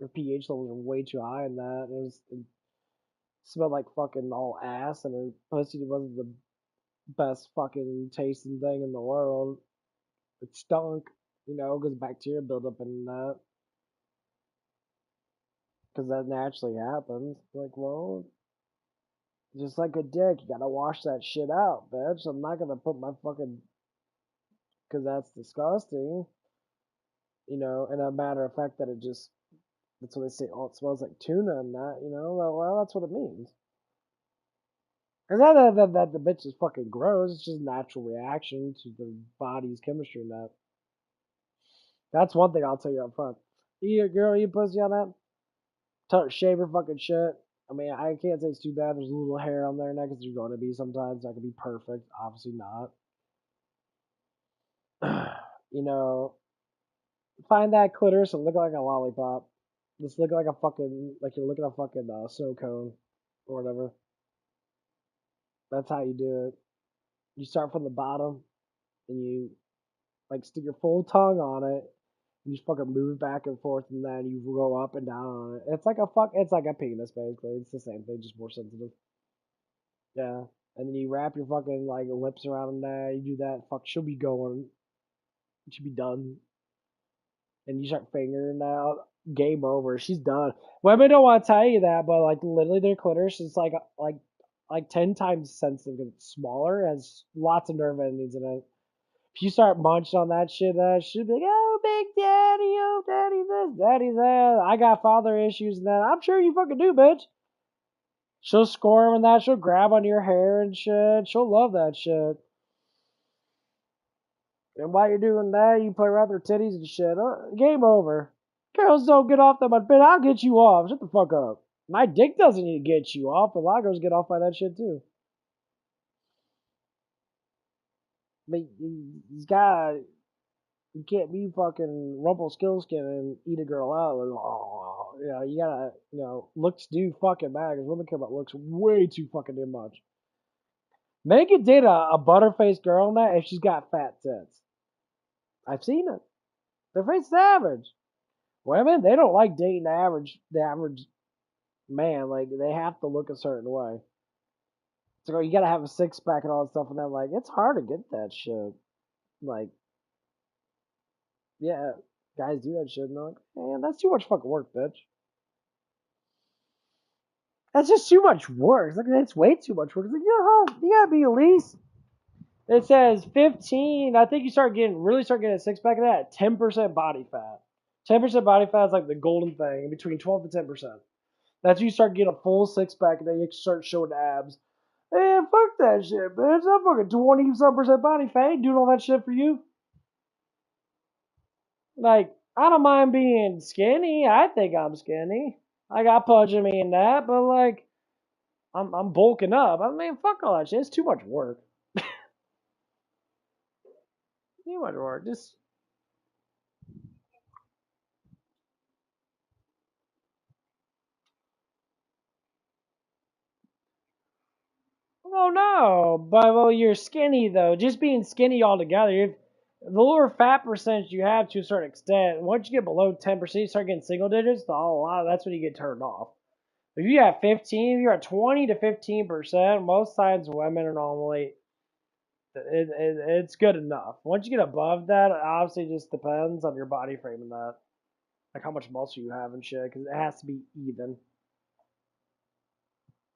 her pH levels were way too high and that, and it smelled like fucking all ass, and her pussy wasn't the best fucking tasting thing in the world. It stunk, because bacteria build up in that, because that naturally happens. Like, well, just like a dick, you gotta wash that shit out, bitch. I'm not gonna put my fucking, because that's disgusting, and a matter of fact that that's what they say, oh, it smells like tuna and that, well, that's what it means. Cause that the bitch is fucking gross. It's just a natural reaction to the body's chemistry and that. That's one thing I'll tell you up front. You girl, you pussy on that? Shave her fucking shit. I mean, I can't say it's too bad. There's a little hair on there now because there's going to be sometimes. That could be perfect. Obviously not. you know, find that clitoris and look like a lollipop. Just look like a fucking, like you're looking at a fucking snow cone or whatever. That's how you do it. You start from the bottom and you like stick your full tongue on it. And you just fucking move back and forth, and then you go up and down on it. It's like a penis basically. It's the same thing, just more sensitive. Yeah. And then you wrap your fucking like lips around there. You do that. Fuck, she'll be going. She'll be done. And you start fingering out. Game over. She's done. Women don't want to tell you that, but like literally their clitoris is like 10 times sensitive because it's smaller. It has lots of nerve endings in it. If you start munching on that shit, she'll be like, "Oh, big daddy, oh, daddy this, daddy that. I got father issues and that." I'm sure you fucking do, bitch. She'll squirm and that. She'll grab on your hair and shit. She'll love that shit. And while you're doing that, you play around with her titties and shit. Game over. Girls don't get off that much, but I'll get you off. Shut the fuck up. My dick doesn't need to get you off, but a lot of girls get off by that shit too. But you can't be fucking Rumpelstiltskin and eat a girl out. Like, oh, you gotta, looks do fucking matter because women care about looks way too fucking damn much. Men can date a butterfaced girl in that if she's got fat tits. I've seen it. Their face is average. Women, they don't like dating the average man. Like, they have to look a certain way. So you gotta have a six pack and all that stuff, and then like it's hard to get that shit. Like, yeah, guys do that shit, and they're like, man, that's too much fucking work, bitch. That's just too much work. It's like it's way too much work. It's like, you gotta be at least. It says 15. I think you really start getting a six pack of that at 10% body fat. 10% body fat is like the golden thing, between 12 and 10%. That's when you start getting a full six pack, and then you start showing abs. Man, fuck that shit, bitch. I'm fucking 20 some percent body fat. I ain't doing all that shit for you. Like, I don't mind being skinny. I think I'm skinny. I got punching me in that, but like, I'm bulking up. I mean, fuck all that shit. It's too much work. Too much work. Just oh no, but well, you're skinny though. Just being skinny altogether, the lower fat percentage you have to a certain extent. Once you get below 10%, you start getting single digits. That's when you get turned off. If you have 15, if you're at 20 to 15%, most times women are normally it's good enough. Once you get above that, it obviously just depends on your body frame and that, like how much muscle you have and shit, because it has to be even.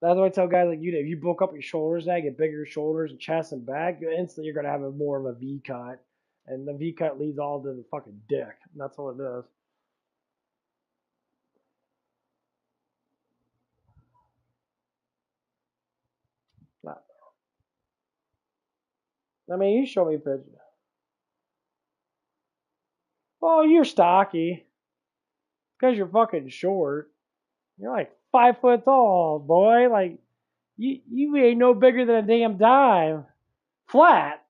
That's why I tell guys like you, if you bulk up your shoulders, now get bigger shoulders and chest and back, instantly you're gonna have more of a V cut. And the V cut leads all to the fucking dick. And that's what it is. I mean, you show me pictures. Oh, you're stocky. Because you're fucking short. You're like 5 foot tall, boy. Like, you ain't no bigger than a damn dime. Flat.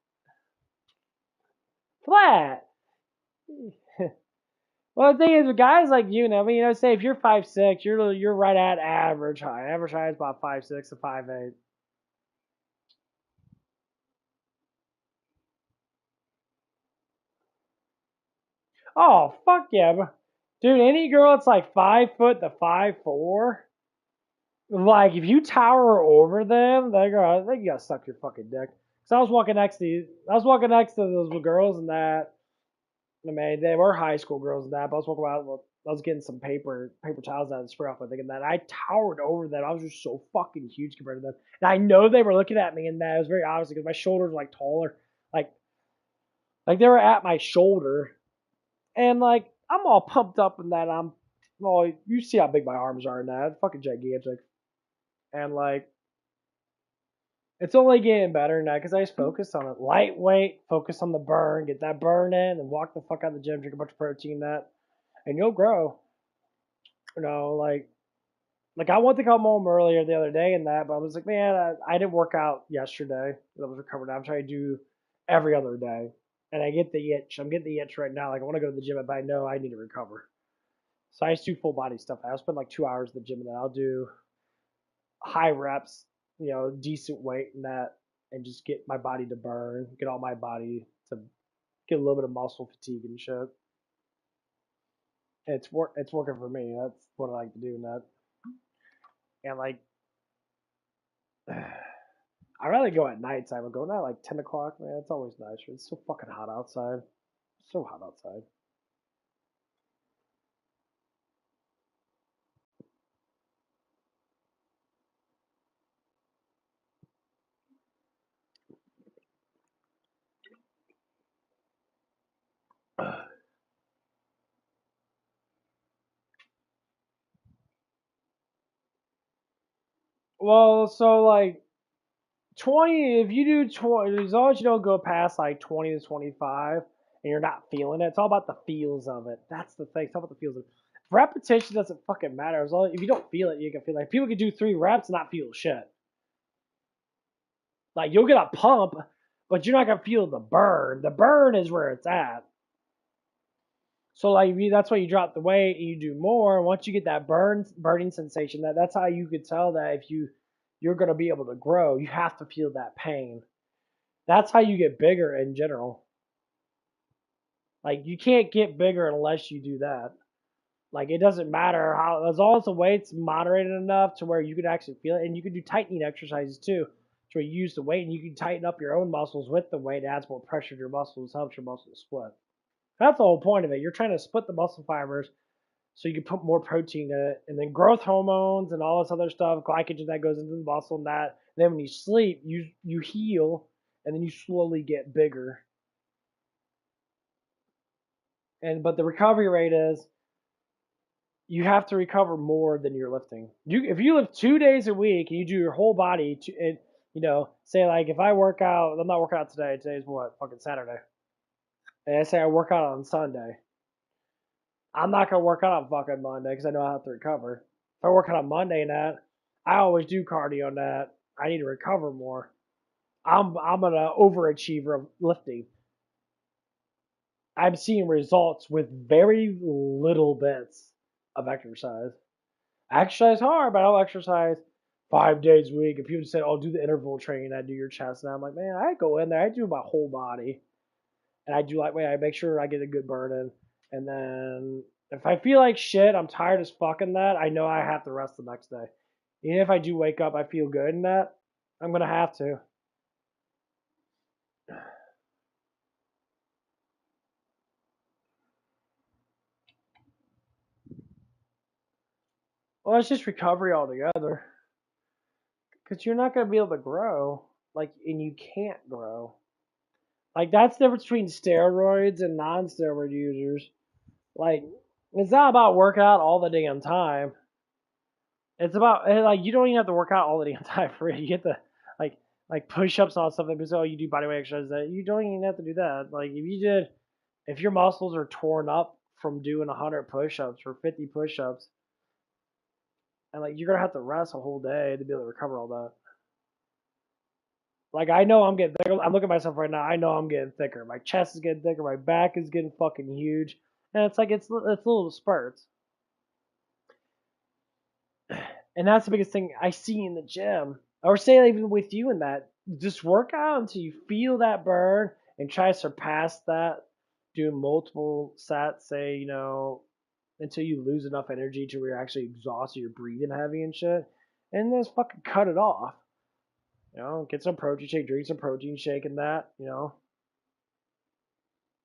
Flat. Well, the thing is, with guys like you, I mean, say if you're 5'6", you're right at average height. Average height is about 5'6" to 5'8". Oh, fuck yeah. Dude, any girl that's like 5 foot to 5'4", like if you tower over them, they gotta suck your fucking dick. Cause I was walking next to those girls and that. I mean, they were high school girls and that. But I was walking out. I was getting some paper towels out and spray off my thing and that. I towered over them. I was just so fucking huge compared to them. And I know they were looking at me and that. It was very obvious because my shoulders were like taller, like they were at my shoulder. And like I'm all pumped up in that. Well, you see how big my arms are in that. It's fucking gigantic. And like it's only getting better now because I just focus on it. Lightweight, focus on the burn, get that burn in, and walk the fuck out of the gym, drink a bunch of protein, that, and you'll grow. Like I wanted to come home earlier the other day and that, but I was like, man, I didn't work out yesterday. I was recovering. I'm trying to do every other day, and I get the itch. I'm getting the itch right now. Like I want to go to the gym, but I know I need to recover. So I just do full body stuff. I'll spend like 2 hours at the gym, and then I'll do high reps, decent weight and that, and just get my body to burn, get all my body to get a little bit of muscle fatigue and shit. It's working for me. That's what I like to do, and that. And like, I rather go at night time. I'm going at like 10 o'clock, man. It's always nicer. It's so fucking hot outside. It's so hot outside. Well, so like 20, if you do 20, as long as you don't go past like 20 to 25 and you're not feeling it, it's all about the feels of it. That's the thing. It's all about the feels of it. Repetition doesn't fucking matter. As long if you don't feel it, you can feel it. Like people can do 3 reps and not feel shit. Like you'll get a pump, but you're not gonna feel the burn. The burn is where it's at. So like that's why you drop the weight and you do more. And once you get that burning sensation, that's how you could tell that if you're gonna be able to grow, you have to feel that pain. That's how you get bigger in general. Like you can't get bigger unless you do that. Like it doesn't matter how, as long as the weight's moderated enough to where you can actually feel it, and you can do tightening exercises too, to where you use the weight and you can tighten up your own muscles with the weight. It adds more pressure to your muscles, helps your muscles split. That's the whole point of it. You're trying to split the muscle fibers so you can put more protein in it, and then growth hormones and all this other stuff, glycogen that goes into the muscle and that. And then when you sleep, you heal, and then you slowly get bigger. But the recovery rate is you have to recover more than you're lifting. If you lift 2 days a week and you do your whole body, say like if I work out, I'm not working out today. Today's what, fucking Saturday. And I say I work out on Sunday. I'm not gonna work out on fucking Monday because I know I have to recover. If I work out on Monday and that, I always do cardio on that. I need to recover more. I'm an overachiever of lifting. I'm seeing results with very little bits of exercise. I exercise hard, but I don't exercise 5 days a week. If people say, "Oh, do the interval training," I do your chest, and I'm like, man, I go in there, I do my whole body, and I do lightweight. I make sure I get a good burn in, and then if I feel like shit, I'm tired as fucking that. I know I have to rest the next day. Even if I do wake up, I feel good in that. I'm gonna have to. Well, it's just recovery altogether. Because you're not going to be able to grow. And you can't grow. Like that's the difference between steroids and non-steroid users. Like it's not about working out all the damn time. It's about like you don't even have to work out all the damn time for it. You get the like like push-ups and all stuff. That people say, oh, you do bodyweight exercises. That you don't even have to do that. Like if your muscles are torn up from doing 100 push-ups or 50 push-ups, and like you're gonna have to rest a whole day to be able to recover all that. Like I know I'm getting thicker. I'm looking at myself right now. I know I'm getting thicker. My chest is getting thicker. My back is getting fucking huge, and it's like it's little spurts. And that's the biggest thing I see in the gym. Or say even with you in that, just work out until you feel that burn and try to surpass that. Doing multiple sets, say, until you lose enough energy to where you're actually exhausted, you're breathing heavy and shit. And then just fucking cut it off. Get some protein shake, drink some protein shake and that.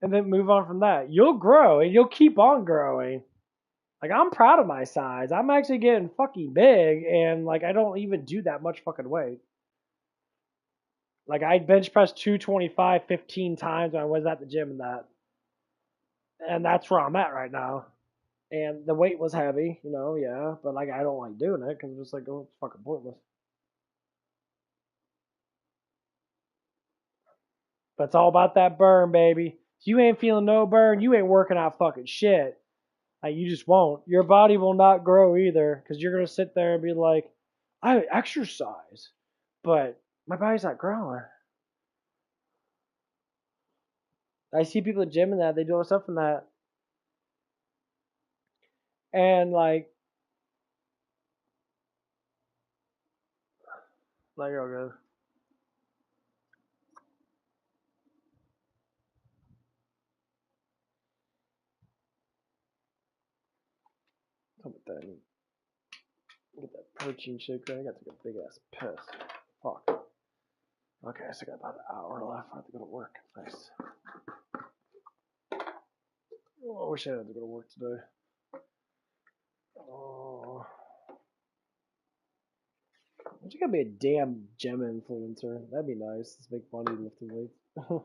And then move on from that. You'll grow and you'll keep on growing. Like I'm proud of my size. I'm actually getting fucking big and like I don't even do that much fucking weight. Like I bench pressed 225 15 times when I was at the gym and that. And that's where I'm at right now. And the weight was heavy, yeah, but like I don't like doing it because it's just like, oh, it's fucking pointless. But it's all about that burn, baby. If you ain't feeling no burn, you ain't working out fucking shit. Like you just won't. Your body will not grow either because you're gonna sit there and be like, I exercise, but my body's not growing. I see people at the gym and that they do all stuff from that, and like oh good. How about that? Get that protein shake right. I got to take a big ass piss. Fuck. Okay, so I got about an hour left. I have to go to work. Nice. Oh, I wish I had to go to work today. Oh. I think I'd be a damn gym influencer. That'd be nice. Let's make money lifting weights.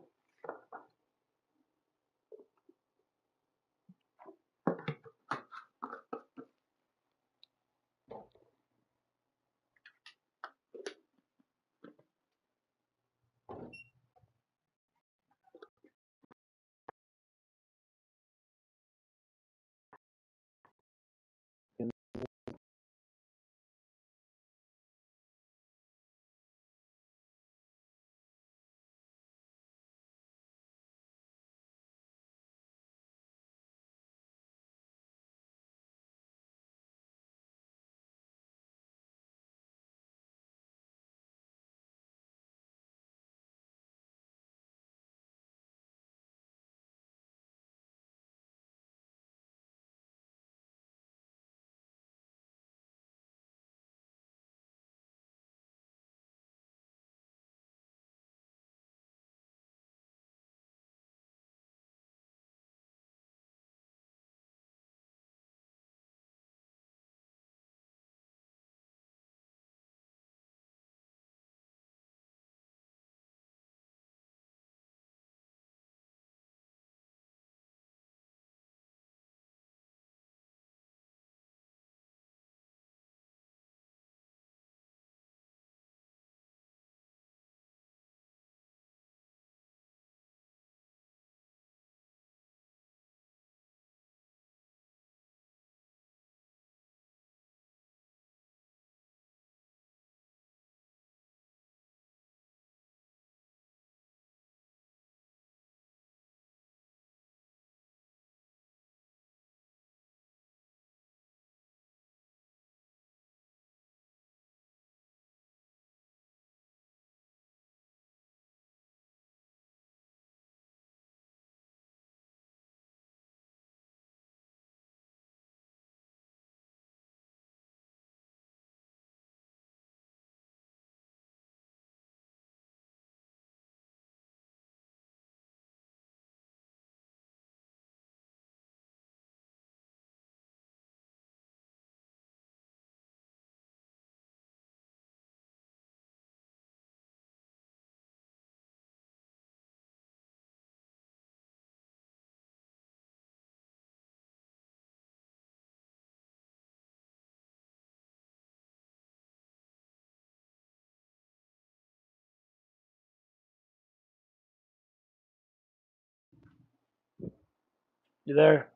You there?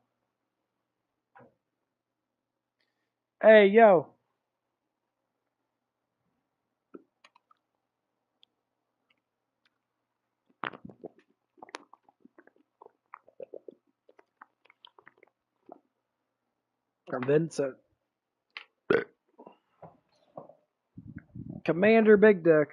Hey, yo. Vincent. Commander Big Dick.